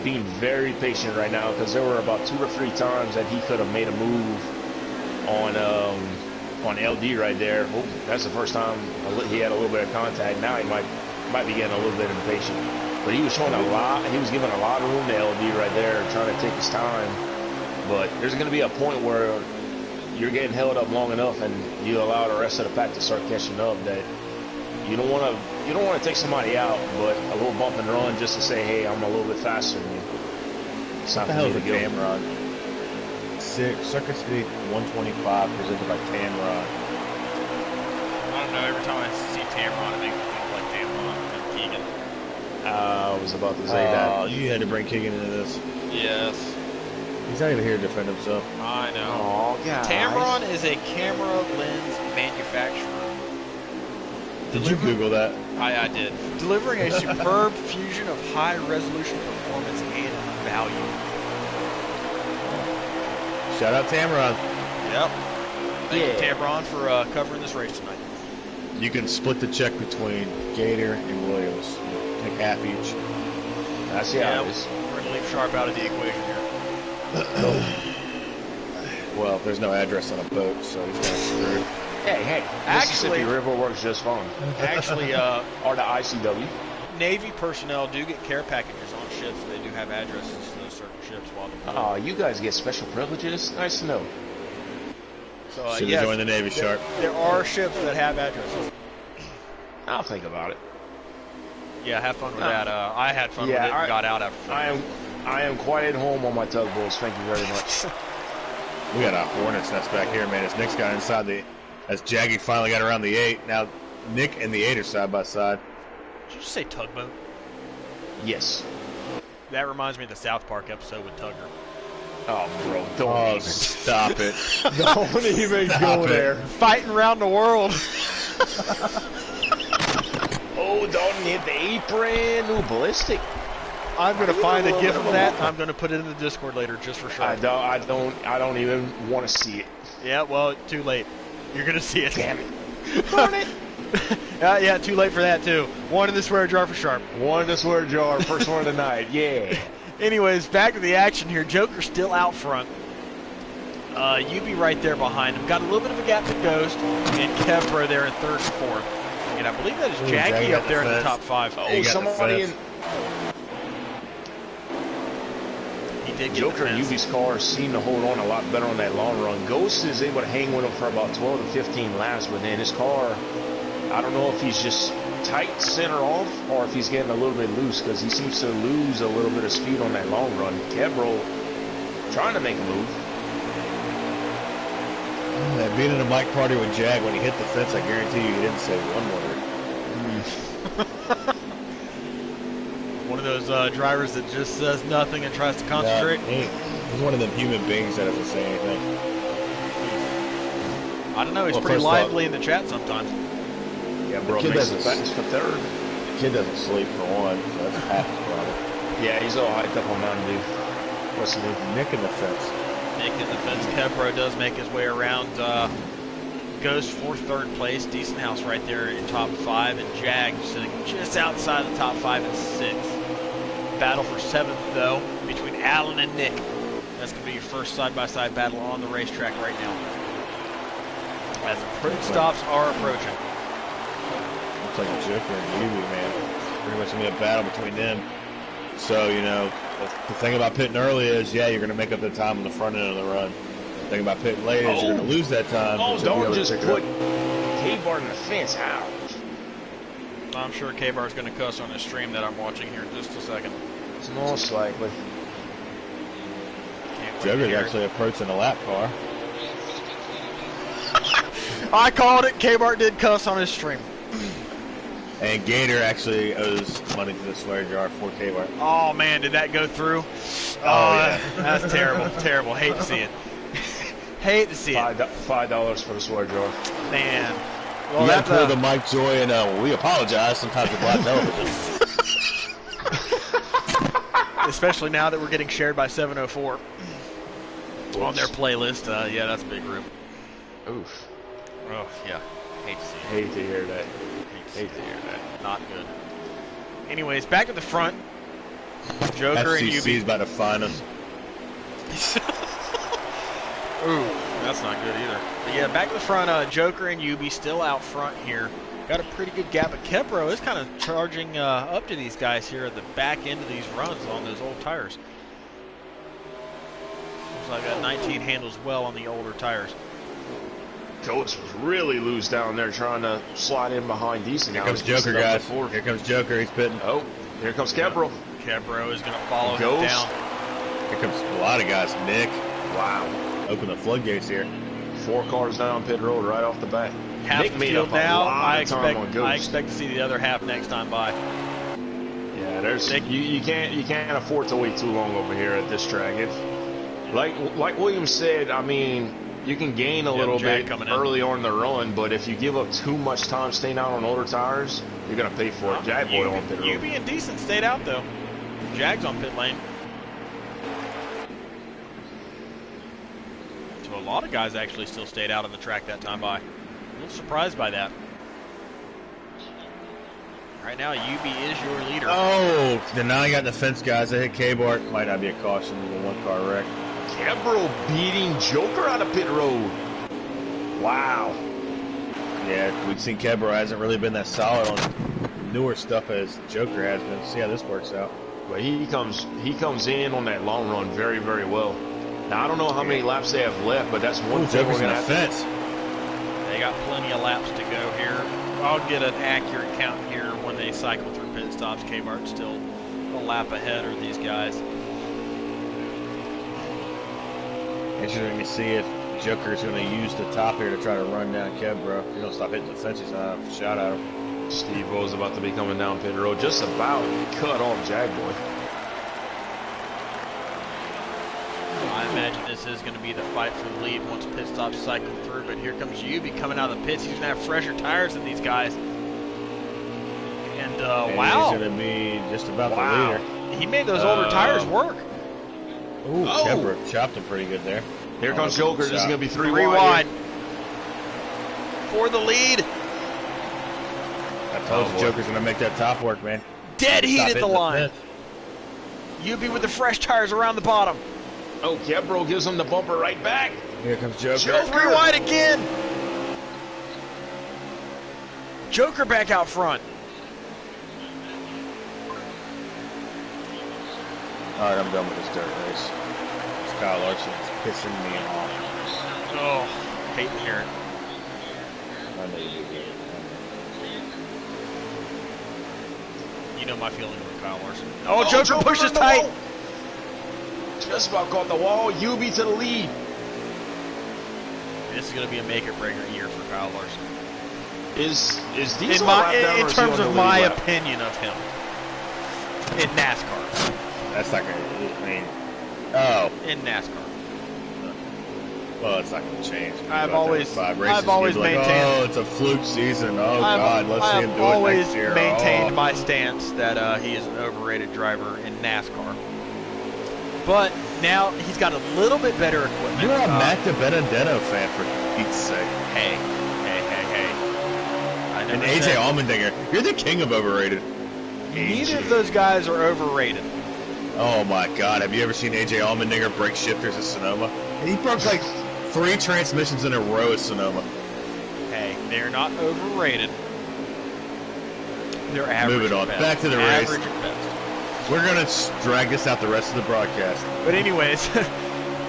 being very patient right now, because there were about 2 or 3 times that he could have made a move on LD right there. Oh, that's the first time he had a little bit of contact. Now he might be getting a little bit impatient. But he was showing a lot. He was giving a lot of room to LD right there, trying to take his time. But there's going to be a point where you're getting held up long enough, and you allow the rest of the pack to start catching up. That you don't want to take somebody out, but a little bump and run just to say, hey, I'm a little bit faster than you. It's What not the hell for is me a to go. Tamron? Circuit Speed 125 presented by Tamron. I don't know. Every time I see Tamron, it makes me think like Tamron and Keegan. I was about to say that. Oh, you had to bring Keegan into this. Yes, He's not even here to defend himself. I know. Oh, guys. Tamron is a camera lens manufacturer. Did you Google that? I did. Delivering a superb fusion of high-resolution performance and value. Shout out Tamron. Yep. Thank you, Yeah. Tamron, for covering this race tonight. You can split the check between Gator and Williams. Take half each. That's Yeah, it is. we're going to leave Sharp out of the equation here. Well, there's no address on a boat, so he's kind of screwed. Hey, Actually- Mississippi River works just fine. Actually, Or the ICW. Navy personnel do get care packages on ships. They do have addresses to those certain ships while they're Oh, you guys get special privileges? Nice to know. So, Should have yes, joined the Navy, Sharp. there are ships that have addresses. I'll think about it. Yeah, have fun with that. I had fun Yeah, with it and got out after. I am quite at home on my tugboats. Thank you very much. We got a hornet's nest back here, man. As Nick's got inside as Jaggy finally got around the 8. Now Nick and the 8 are side by side. Did you just say tugboat? Yes. That reminds me of the South Park episode with Tugger. Oh, bro, don't Oh, even. stop it. Don't even Stop go it. there. Fighting around the world. Oh, don't hit the apron. Ooh, ballistic. I'm going to Are you find a a little GIF bit of of a that. local? I'm going to put it in the Discord later just for sure. I don't even want to see it. Yeah, well, too late. You're going to see it. Damn it. Darn it. Yeah, too late for that too. One in the swear jar for Sharp. One in the swear jar, first one of the night. Yeah. Anyways, back to the action here. Joker still out front. UB right there behind him. Got a little bit of a gap to Ghost, and Kevro there in third and fourth. And I believe that is Ooh, Jackie Jackie up got there in the the top five. He Oh, got the somebody in fence. He did get the Joker and fence. UB's cars seem to hold on a lot better on that long run. Ghost is able to hang with him for about 12 to 15 laps, but then his car, I don't know if he's just tight center off or if he's getting a little bit loose because he seems to lose a little bit of speed on that long run. Kevro trying to make a move. Man, being in a mic party with Jag, when he hit the fence, I guarantee you he didn't say one word. One of those drivers that just says nothing and tries to concentrate. He's one of them human beings that doesn't say anything. I don't know. He's Well, pretty first off- lively in the chat sometimes. Yeah, bro, kid makes the doesn't- fence for third. The kid doesn't sleep for one, so that's half the problem. Yeah, he's all hyped up on Mountain Dew. What's the new? Nick in the fence. Nick in the fence. Kevro does make his way around. Goes for third place. Decent house right there in top five. And Jag sitting just outside the top 5 and 6. Battle for 7th, though, between Alan and Nick. That's going to be your first side-by-side battle on the racetrack right now. As the pit stops are approaching. Looks like a Joker and Yubi, man. It's pretty much going to be a battle between them. So, you know, the thing about pitting early is, yeah, you're going to make up the time on the front end of the run. The thing about pitting late is you're going to lose that time. Oh, but you'll be don't able to just pick it put up. K-Bar in the fence. Ouch. I'm sure K-Bar's going to cuss on this stream that I'm watching here in just a second. It's most likely. Can't wait to Joker's hear it. actually approaching the lap car. I called it. K-Bar did cuss on his stream. And Gator actually owes money to the swear jar for K-Bar. Oh, man, did that go through? yeah. That's terrible. Terrible. Hate to see it. Hate to see it. $5 for the swear jar. Man. Well, You got that's to pull the Mike Joy and we apologize. Sometimes with black television. especially now that we're getting shared by 704 on their playlist. Yeah, that's a big group. Oof. Oh, yeah. Hate to see it. Hate to hear that. Hate to hear that. Not good. Anyways, back at the front. Joker and FCC's UB. about to find us. Ooh, that's not good either. But yeah, back to the front. Joker and UB still out front here. Got a pretty good gap. But Kepro is kind of charging up to these guys here at the back end of these runs on those old tires. Looks like that 19 handles well on the older tires. Coach was really loose down there trying to slide in behind decent. Here comes Joker, guys. Here comes Joker. He's pitting. Oh, here comes Kebro. Kebro is going to follow him down. Here comes a lot of guys. Nick. Wow. Open the floodgates here. 4 cars down pit road right off the bat. Half Nick the made field up a now. lot of time on Ghost. I expect to see the other half next time by. Yeah, there's you can't afford to wait too long over here at this track. Like Williams said, I mean, you can gain a little bit early on in the run, but if you give up too much time staying out on older tires, you're gonna pay for it. Jag boy on pit road. You being decent stayed out though. Jag's on pit lane. So a lot of guys actually still stayed out on the track that time by. A little surprised by that. Right now, UB is your leader. Oh, then now I got the fence, guys. I hit K-Bar. Might not be a caution. A 1-car wreck. Kebro beating Joker out of pit road. Wow. Yeah, we've seen Kebro hasn't really been that solid on newer stuff as Joker has been. See how this works out. But he comes in on that long run very, very well. Now, I don't know how many laps they have left, but that's one thing Joker's in the fence. They got plenty of laps to go here. I'll get an accurate count here when they cycle through pit stops. Kmart's still a lap ahead of these guys. Interesting to see if Joker's going to use the top here to try to run down Kebro. If you don't stop hitting the fence, he's not a shot at him. Steve O's about to be coming down pit road, just about cut off Jag Boy. I imagine this is going to be the fight for the lead once pit stops cycle through, but here comes Yubi coming out of the pits. He's going to have fresher tires than these guys. And wow. He's going to be just about the leader. He made those older tires work. Ooh, Kebro chopped him pretty good there. Here comes Joker. This is going to be three wide. For the lead. I told you Joker's going to make that top work, man. Dead heat at the line. Yubi with the fresh tires around the bottom. Oh, Kebro gives him the bumper right back. Here comes Joker. Joker wide again. Joker back out front. All right, I'm done with this dirt race. This Kyle Larson is pissing me off. Oh, hate to hear it. I know you do. You know my feeling with Kyle Larson. Oh, Joker pushes tight. Just about caught the wall. UB to the lead. This is going to be a make-or-breaker year for Kyle Larson. Is Diesel in terms of my opinion of him in NASCAR? That's not going to. I mean, oh, in NASCAR. Well, it's not going to change. I've always maintained. Oh, it's a fluke season. Oh God, let's see him do it next year. I've always maintained my stance that he is an overrated driver in NASCAR. But now he's got a little bit better equipment. You're a Matt DiBenedetto fan, for Pete's sake. Hey. And AJ Allmendinger, you're the king of overrated. Neither of those guys are overrated. Oh my God, have you ever seen AJ Allmendinger break shifters at Sonoma? He broke like 3 transmissions in a row at Sonoma. Hey, they're not overrated. They're average. Moving on, back to the race. We're going to drag this out the rest of the broadcast. But anyways,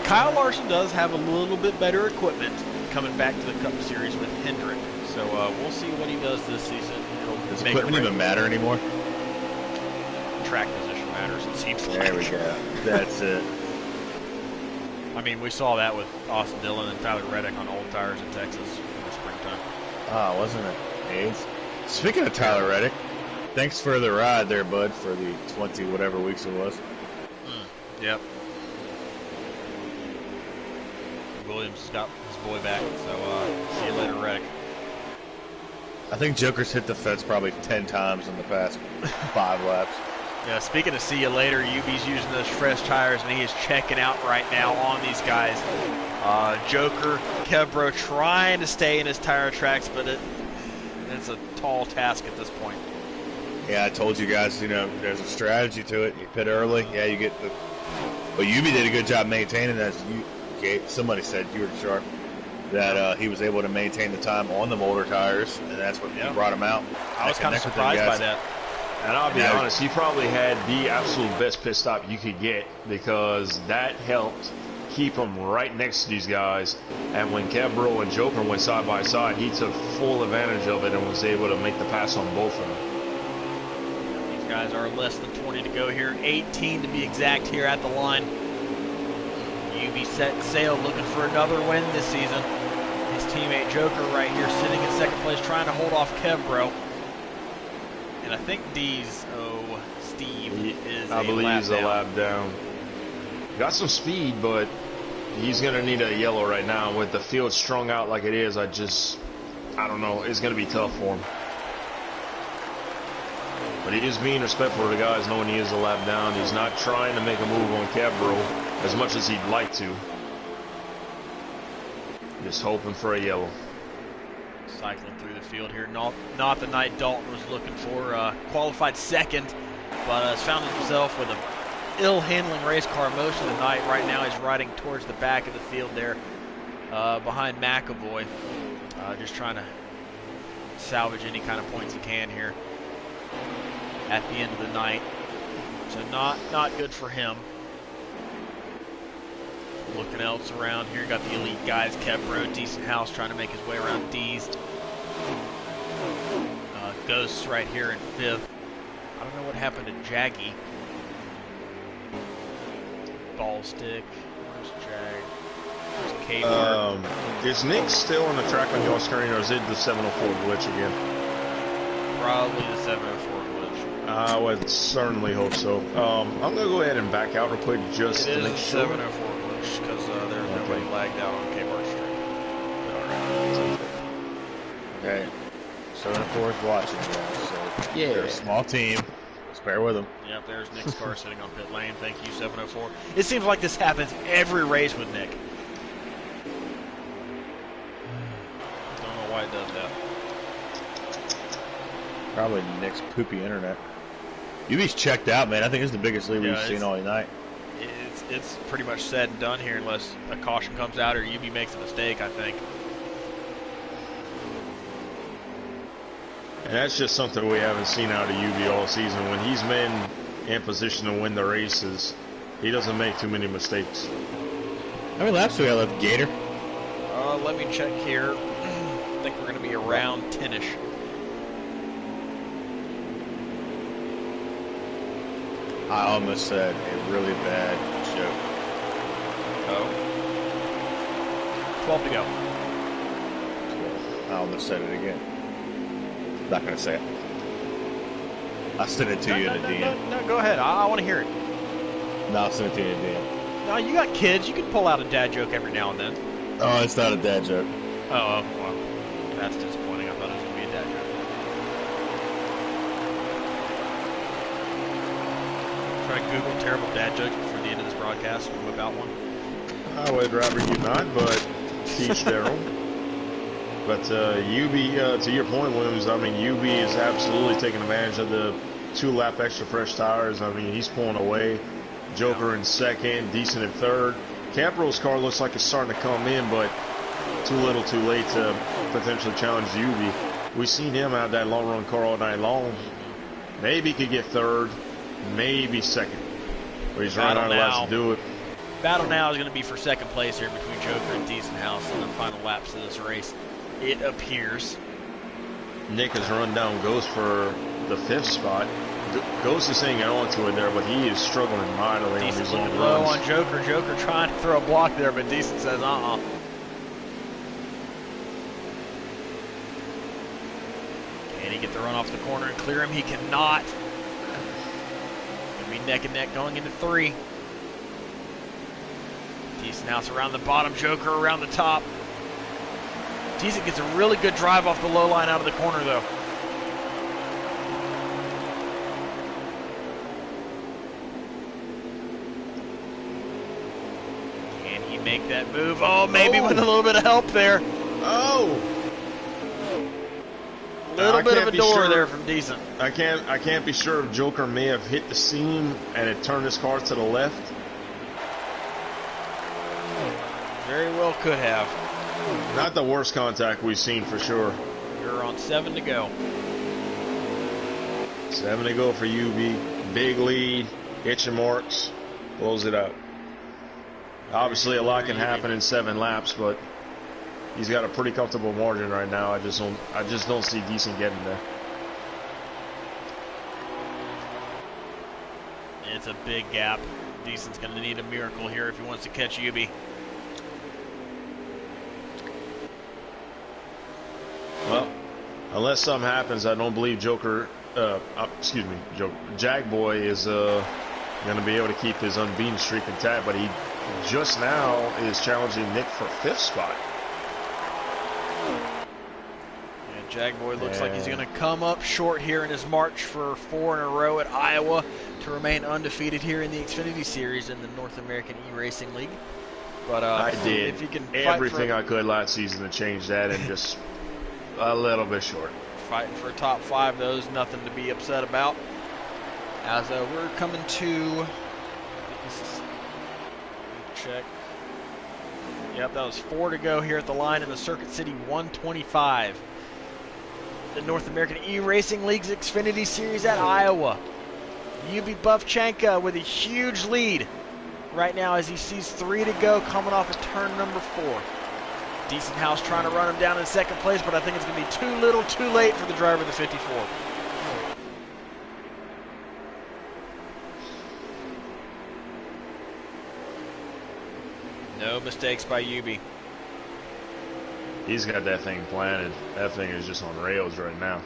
Kyle Larson does have a little bit better equipment coming back to the Cup Series with Hendrick. So we'll see what he does this season. Does equipment even matter anymore? Track position matters, it seems like. There we go. That's it. I mean, we saw that with Austin Dillon and Tyler Reddick on old tires in Texas in the springtime. Oh, wasn't it? AIDS? Speaking of Tyler Reddick, thanks for the ride there, bud, for the 20 whatever weeks it was. Yep. Williams has got his boy back, so see you later, Reddick. I think Joker's hit the fence probably 10 times in the past 5 laps. Yeah, speaking of see you later, UB's using those fresh tires, and he is checking out right now on these guys. Joker, Kebro trying to stay in his tire tracks, but it's a tall task at this point. Yeah, I told you guys, there's a strategy to it. You pit early, yeah, you get the... But UB did a good job maintaining that. Somebody said, you were sharp, that he was able to maintain the time on the older tires, and that's what brought him out. I was kind of surprised by that. And I'll be honest, he probably had the absolute best pit stop you could get because that helped keep him right next to these guys. And when Kebro and Joker went side by side, he took full advantage of it and was able to make the pass on both of them. These guys are less than 20 to go here, 18 to be exact here at the line. UB set sail, looking for another win this season. His teammate Joker right here sitting in second place, trying to hold off Kebro. And I think Steve is I believe he's a lap down. Got some speed, but he's going to need a yellow right now. With the field strung out like it is, I don't know. It's going to be tough for him. But he is being respectful to the guys, knowing he is a lap down. He's not trying to make a move on Kebro as much as he'd like to. Just hoping for a yellow. Cycling through the field here. Not the night Dalton was looking for. Qualified second, but has found himself with a ill-handling race car most of the night. Right now he's riding towards the back of the field there behind McAvoy. Just trying to salvage any kind of points he can here at the end of the night. So not good for him. Looking else around here, got the elite guys, Kebro, Decent House trying to make his way around D's. Ghosts right here in fifth. I don't know what happened to Jaggy. Ball stick. Where's Jag? Where's K-Bar? Is Nick still on the track on your screen, or is it the 704 glitch again? Probably the 704 glitch. I would certainly hope so. I'm going to go ahead and back out real quick just to make sure. 704 glitch because there's nobody lagged out on K-Bar Street. Alright. Okay. 704 is watching, guys. So Yeah. they're a small team. Just bear with them. Yep, there's Nick's car sitting on pit lane. Thank you, 704. It seems like this happens every race with Nick. Don't know why it does that. Probably Nick's poopy internet. UB's checked out, man. I think it's the biggest lead we've seen all night. It's pretty much said and done here unless a caution comes out or UB makes a mistake, I think. And that's just something we haven't seen out of UB all season. When he's been in position to win the races, he doesn't make too many mistakes. How many laps do we have left, Gator? Let me check here. I think we're going to be around 10-ish. I almost said a really bad joke. Oh. 12 to go. I almost said it again. Not going to say it. I'll send it to you in a DM. No, go ahead. I want to hear it. No, I'll send it to you in a DM. No, you got kids. You can pull out a dad joke every now and then. Oh, it's not a dad joke. Oh, well, that's disappointing. I thought it was going to be a dad joke. Try to Google terrible dad jokes before the end of this broadcast and whip out one. I would rather you not, but teach their own. But UB, to your point, Williams, I mean, UB is absolutely taking advantage of the 2-lap extra fresh tires. I mean, he's pulling away. Joker in second, Decent in third. Capro's car looks like it's starting to come in, but too little too late to potentially challenge UB. We've seen him out that long-run car all night long. Maybe he could get third, maybe second. But he's running out of laps to do it. Battle now is going to be for second place here between Joker and Decent House in the final laps of this race. It appears. Nick has run down Ghost for the 5th spot. Ghost is hanging on to it there, but he is struggling mightily on his own low runs. on Joker. Joker trying to throw a block there, but Decent says, Can he get the run off the corner and clear him? He cannot. Gonna be neck and neck going into 3. Decent House around the bottom, Joker around the top. Decent gets a really good drive off the low line out of the corner, though. Can he make that move? Oh, maybe with a little bit of help there. Oh! A little bit of a door there from Decent. I can't be sure if Joker may have hit the seam and it turned his car to the left. Very well could have. Not the worst contact we've seen for sure. You're on 7 to go. 7 to go for UB. Big lead. Itching marks. Blows it out. Obviously, a lot can happen in 7 laps, but he's got a pretty comfortable margin right now. I just don't see Decent getting there. It's a big gap. Decent's going to need a miracle here if he wants to catch Yubi. Well, unless something happens, I don't believe Jackboy is going to be able to keep his unbeaten streak intact, but he just now is challenging Nick for 5th spot. Yeah, Jackboy looks like he's going to come up short here in his march for 4 in a row at Iowa to remain undefeated here in the Xfinity Series in the North American E-Racing League. But I did if you can everything I could last season to change that, and just a little bit short. Fighting for a top 5, though, is nothing to be upset about. As we're coming to, check. Yep, that was 4 to go here at the line in the Circuit City 125. The North American E-Racing League's Xfinity Series at Iowa. Yubi Bufchenka with a huge lead right now as he sees 3 to go coming off of turn number 4. Decent House trying to run him down in 2nd place, but I think it's going to be too little, too late for the driver of the 54. No mistakes by Yubi. He's got that thing planted. That thing is just on rails right now.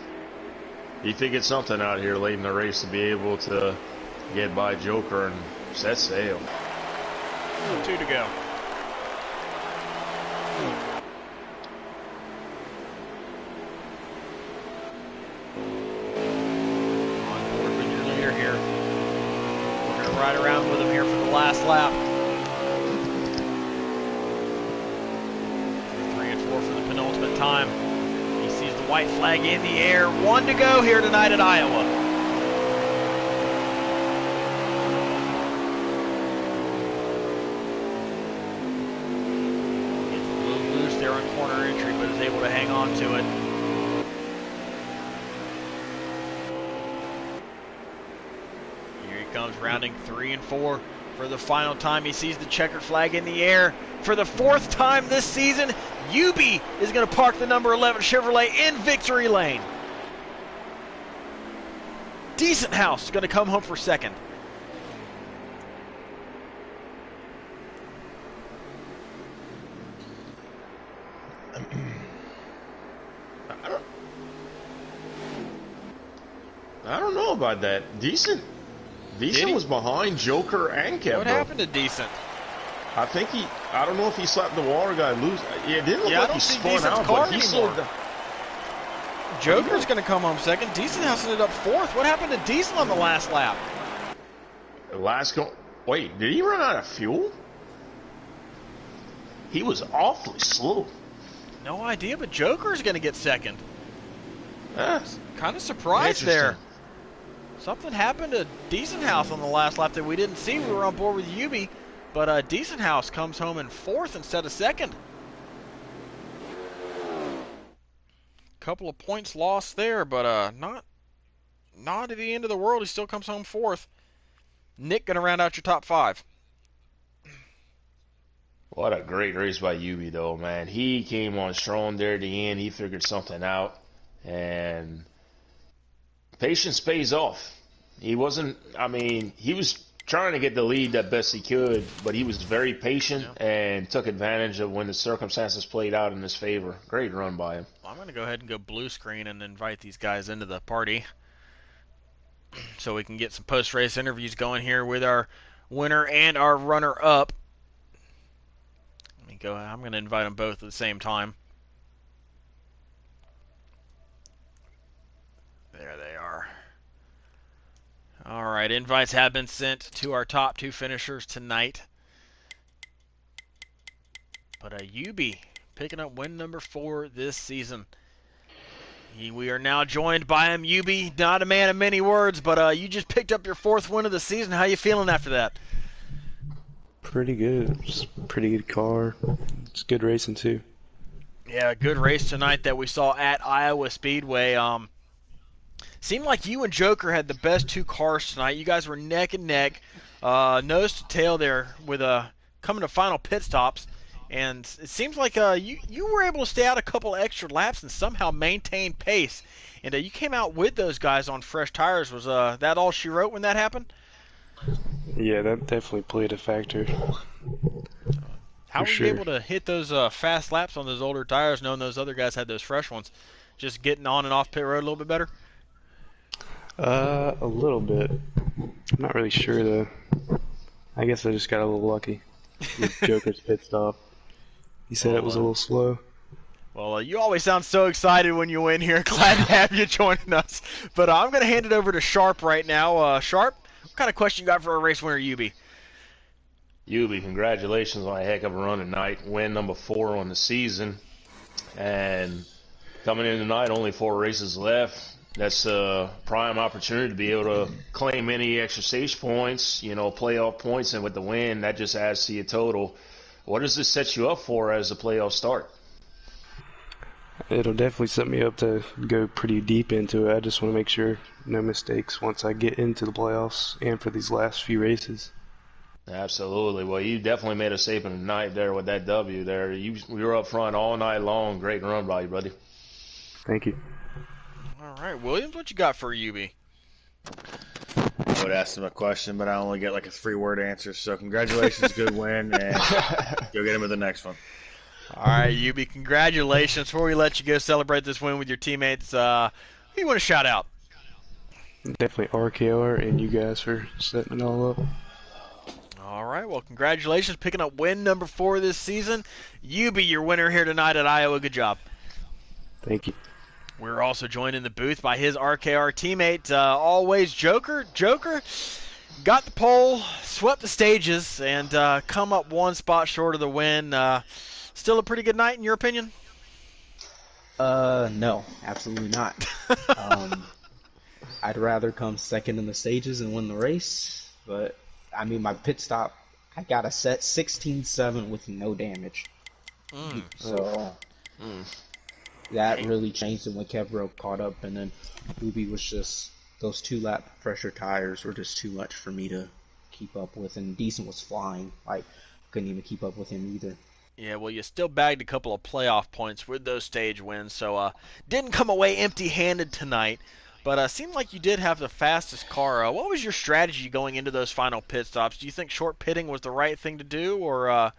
He figured something out here late in the race to be able to get by Joker and set sail. 2 to go. On board with your leader here. We're going to ride around with him here for the last lap. 3 and 4 for the penultimate time. He sees the white flag in the air. 1 to go here tonight at Iowa. Corner entry, but is able to hang on to it. Here he comes, rounding 3 and 4 for the final time. He sees the checkered flag in the air for the 4th time this season. Yubi is going to park the number 11 Chevrolet in victory lane. Decent House going to come home for 2nd. I don't know about that. Decent was behind Joker and Kevin. What happened to Decent? I think I don't know if he slapped the wall or got loose. Yeah, it didn't look like he spun out, but he slowed down. Joker's going to come home 2nd. Decent House ended up 4th. What happened to Decent on the last lap? Wait, did he run out of fuel? He was awfully slow. No idea, but Joker's going to get 2nd. Kind of surprised there. Something happened to Decent House on the last lap that we didn't see. We were on board with Yubi, but Decent House comes home in 4th instead of 2nd. Couple of points lost there, but not at the end of the world. He still comes home 4th. Nick going to round out your top 5. What a great race by Yubi, though, man. He came on strong there at the end. He figured something out, and patience pays off. He was trying to get the lead that best he could, but he was very patient and took advantage of when the circumstances played out in his favor. Great run by him. Well, I'm going to go ahead and go blue screen and invite these guys into the party so we can get some post-race interviews going here with our winner and our runner-up. Let me go. I'm going to invite them both at the same time. There they are. All right, invites have been sent to our top 2 finishers tonight. But Yubi picking up win number 4 this season. We are now joined by him. Yubi, not a man of many words, but you just picked up your 4th win of the season. How you feeling after that? Pretty good. It's a pretty good car. It's good racing too. Yeah, good race tonight that we saw at Iowa Speedway. Seemed like you and Joker had the best 2 cars tonight. You guys were neck and neck, nose to tail there with coming to final pit stops, and it seems like you were able to stay out a couple extra laps and somehow maintain pace. And you came out with those guys on fresh tires. Was that all she wrote when that happened? Yeah, that definitely played a factor. How For were you sure. able to hit those fast laps on those older tires, knowing those other guys had those fresh ones? Just getting on and off pit road a little bit better? A little bit. I'm not really sure though. I guess I just got a little lucky with Joker's pit stop. He said it was a little slow. Well, you always sound so excited when you win here. Glad to have you joining us. But I'm going to hand it over to Sharp right now. Sharp, what kind of question you got for our race winner, Yubi? Yubi, congratulations on a heck of a run tonight. Win number 4 on the season. And coming in tonight, only 4 races left. That's a prime opportunity to be able to claim any extra stage points, playoff points, and with the win, that just adds to your total. What does this set you up for as the playoffs start? It'll definitely set me up to go pretty deep into it. I just want to make sure no mistakes once I get into the playoffs and for these last few races. Absolutely. Well, you definitely made a statement tonight there with that W there. We were up front all night long. Great run by you, buddy. Thank you. All right, Williams, what you got for Yubi? I would ask him a question, but I only get like a 3-word answer. So congratulations, good win, and go get him at the next one. All right, Yubi, congratulations. Before we let you go celebrate this win with your teammates, who do you want to shout out? Definitely RKR and you guys for setting it all up. All right, well, congratulations picking up win number 4 this season. Yubi, your winner here tonight at Iowa. Good job. Thank you. We're also joined in the booth by his RKR teammate, always Joker. Joker got the pole, swept the stages, and come up 1 spot short of the win. Still a pretty good night in your opinion? No, absolutely not. I'd rather come second in the stages and win the race, but I mean, my pit stop, I got a set 16-7 with no damage. So that really changed it when Kevro caught up, and then Ubi was just, those 2-lap fresher tires were just too much for me to keep up with, and Decent was flying. Like, couldn't even keep up with him either. Yeah, well, you still bagged a couple of playoff points with those stage wins, so didn't come away empty-handed tonight. But seemed like you did have the fastest car. What was your strategy going into those final pit stops? Do you think short pitting was the right thing to do, or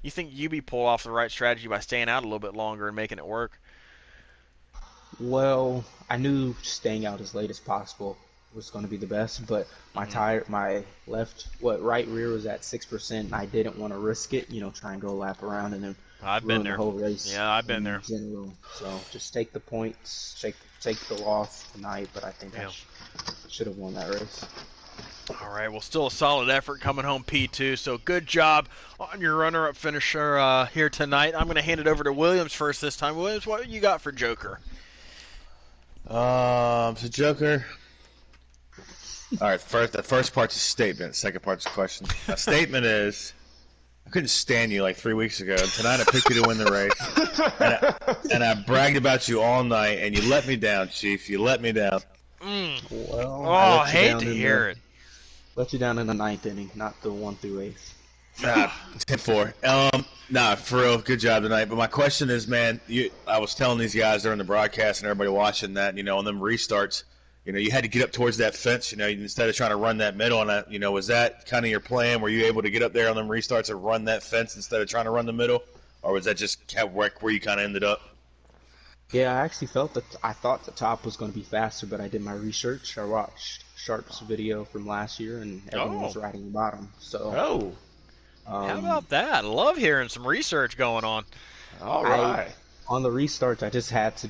you think Yubi pulled off the right strategy by staying out a little bit longer and making it work? Well, I knew staying out as late as possible was going to be the best, but my my right rear was at 6%, and I didn't want to risk it, try and go a lap around and then I've ruin been there. the whole race. Yeah, I've been there. General. So just take the points, take the loss tonight, but I think I should have won that race. All right, well, still a solid effort coming home P2, so good job on your runner-up finisher here tonight. I'm going to hand it over to Williams first this time. Williams, what you got for Joker? So Joker. All right, the first part's a statement. The second part's a question. My statement is, I couldn't stand you like 3 weeks ago. Tonight I picked you to win the race, and I bragged about you all night, and you let me down, Chief. You let me down. Well, I hate to hear it. Let you down in the 9th inning, not the 1 through 8th. 10-4. Nah, for real, good job tonight. But my question is, man, I was telling these guys during the broadcast and everybody watching that, on them restarts, you had to get up towards that fence, instead of trying to run that middle. And was that kind of your plan? Were you able to get up there on them restarts and run that fence instead of trying to run the middle, or was that just where you kind of ended up? Yeah, I actually I thought the top was going to be faster, but I did my research. I watched Sharp's video from last year, and everyone was riding the bottom. So. How about that? I love hearing some research going on. All right. On the restarts, I just had to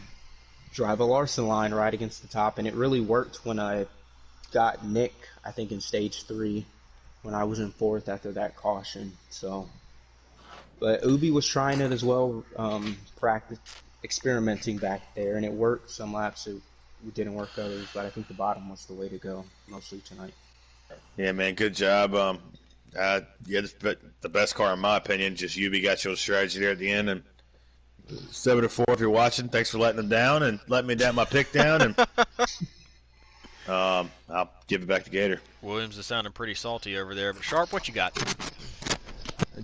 drive a Larson line right against the top, and it really worked when I got Nick, I think, in stage 3, when I was in 4th after that caution. But Ubi was trying it as well, experimenting back there, and it worked. Some laps it didn't work others, but I think the bottom was the way to go mostly tonight. Yeah, man, good job. The best car in my opinion. Just Ubi got your strategy there at the end, and 7-4 if you're watching. Thanks for letting them down and letting me down my pick down, and I'll give it back to Gator. Williams is sounding pretty salty over there, but Sharp, what you got?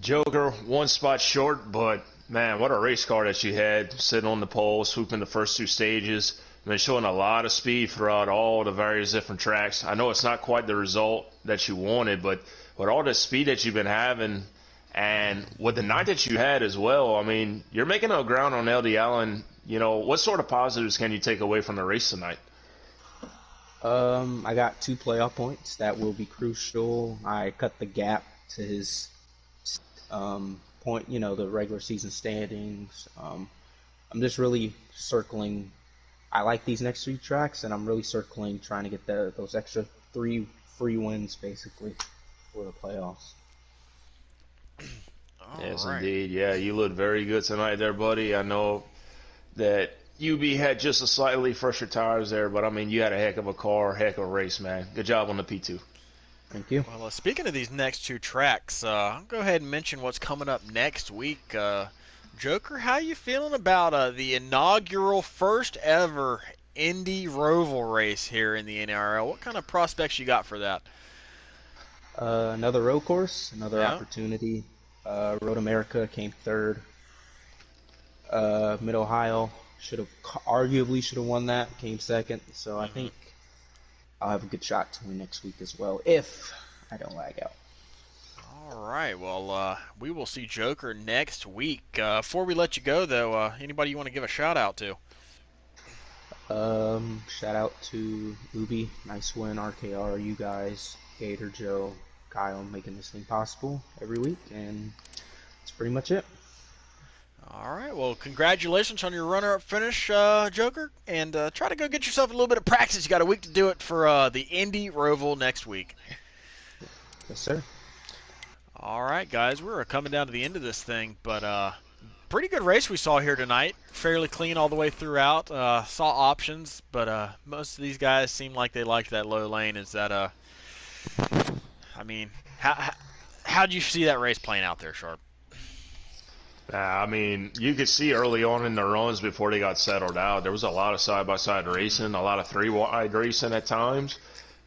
Joker, one spot short, but man, what a race car that you had sitting on the pole, swooping the first two stages. Been showing a lot of speed throughout all the various different tracks. I know it's not quite the result that you wanted, but with all the speed that you've been having and with the night that you had as well, I mean, you're making up ground on LD Allen. You know, what sort of positives can you take away from the race tonight? I got 2 playoff points that will be crucial. I cut the gap to his point, the regular season standings. I'm just really circling. I like these next 3 tracks, and I'm really circling trying to get those extra 3 free wins basically for the playoffs. Yes, right. indeed. Yeah, you looked very good tonight there, buddy. I know that UB had just a slightly fresher tires there, but I mean, you had a heck of a car, heck of a race, man. Good job on the P2. Thank you. Well, speaking of these next 2 tracks, I'll go ahead and mention what's coming up next week. Joker, how you feeling about the inaugural first ever Indy Roval race here in the NARL? What kind of prospects you got for that? Another road course, another Yeah. opportunity. Road America came 3rd. Mid Ohio arguably should have won that, came 2nd. So I think I'll have a good shot to win next week as well if I don't lag out. All right. Well, we will see Joker next week. Before we let you go, though, anybody you want to give a shout out to? Shout out to Ubi, nice win, RKR, you guys, Gator, Joe, Kyle, making this thing possible every week, and that's pretty much it. All right. Well, congratulations on your runner-up finish, Joker, and try to go get yourself a little bit of practice. You got a week to do it for the Indy Roval next week. Yes, sir. All right, guys, we're coming down to the end of this thing, but pretty good race we saw here tonight. Fairly clean all the way throughout. Saw options, but most of these guys seem like they liked that low lane. Is that I mean, how'd you see that race playing out there, Sharp? I mean, you could see early on in the runs before they got settled out, there was a lot of side-by-side racing, a lot of 3-wide racing at times.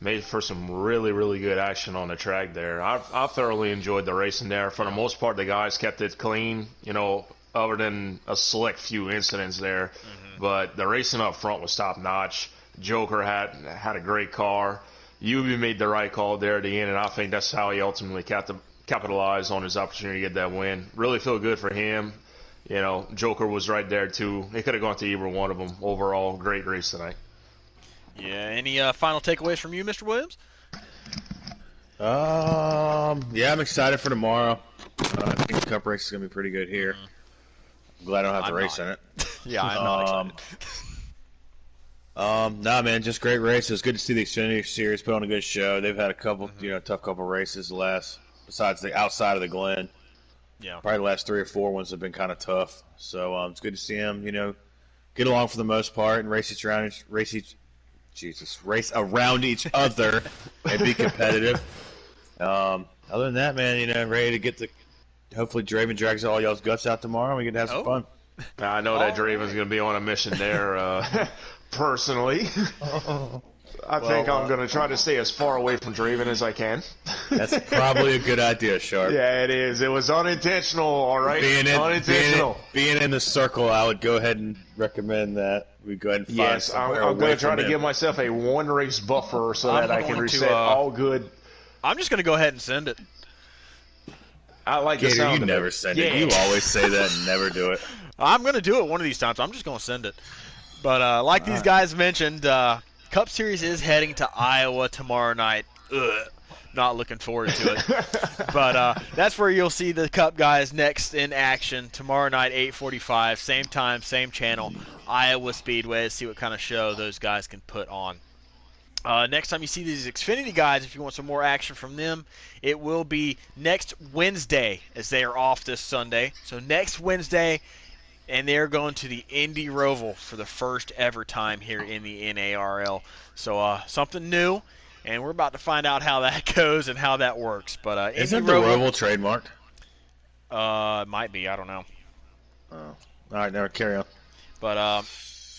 Made for some really, really good action on the track there. I thoroughly enjoyed the racing there. For the most part, the guys kept it clean, other than a select few incidents there. Mm-hmm. But the racing up front was top-notch. Joker had a great car. Yubi made the right call there at the end, and I think that's how he ultimately capitalized on his opportunity to get that win. Really feel good for him. Joker was right there, too. It could have gone to either one of them. Overall, great race tonight. Yeah. Any final takeaways from you, Mr. Williams? Yeah, I'm excited for tomorrow. I think the Cup race is gonna be pretty good here. I'm glad I don't have to race in it. Yeah, I'm not excited. Nah, man, just great race. It was good to see the Xfinity Series put on a good show. They've had a couple, tough couple races besides the outside of the Glen. Yeah. Probably the last 3 or 4 ones have been kind of tough. So it's good to see them, get along for the most part and race around each other and be competitive. Other than that, man, ready to get hopefully Draven drags all y'all's guts out tomorrow and we can have some fun. I know that Draven's going to be on a mission there, personally. I think I'm going to try to stay as far away from Draven as I can. That's probably a good idea, Sharp. Yeah, it is. It was unintentional, all right? Unintentional. Being in the circle, I would go ahead and recommend that we go ahead and find somewhere I'm going away to try from to him. give myself a one-race buffer so that I can going reset to, all good. I'm just going to go ahead and send it. I like the Gator, sound you of never it. send it. You always say that and never do it. I'm going to do it one of these times. I'm just going to send it. But like these guys mentioned, Cup Series is heading to Iowa tomorrow night. Ugh, not looking forward to it. But that's where you'll see the Cup guys next in action tomorrow night, 8:45, same time, same channel, Iowa Speedway. See what kind of show those guys can put on. Next time you see these Xfinity guys, if you want some more action from them, it will be next Wednesday as they are off this Sunday. So next Wednesday, and they're going to the Indy Roval for the first ever time here in the NARL. So something new, and we're about to find out how that goes and how that works. But Isn't Indy the Roval Roval trademarked? might be. I don't know. Oh. All right, now carry on. But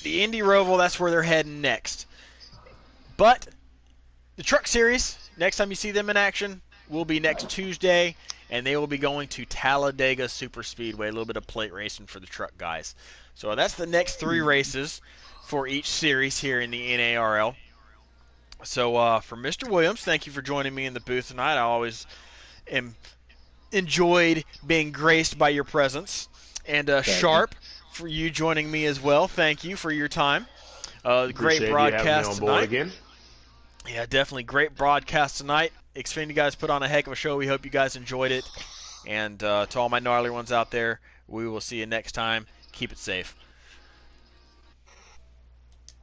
the Indy Roval, that's where they're heading next. But the Truck Series, next time you see them in action, will be next Tuesday. and they will be going to Talladega Superspeedway, a little bit of plate racing for the truck guys. So that's the next 3 races for each series here in the NARL. So for Mr. Williams, thank you for joining me in the booth tonight. I always am enjoyed being graced by your presence. And Sharp, for you joining me as well. Thank you for your time. Great Appreciate you having me broadcast on board tonight. again. Yeah, definitely great broadcast tonight. Xfinity guys put on a heck of a show. We hope you guys enjoyed it. And to all my gnarly ones out there, we will see you next time. Keep it safe.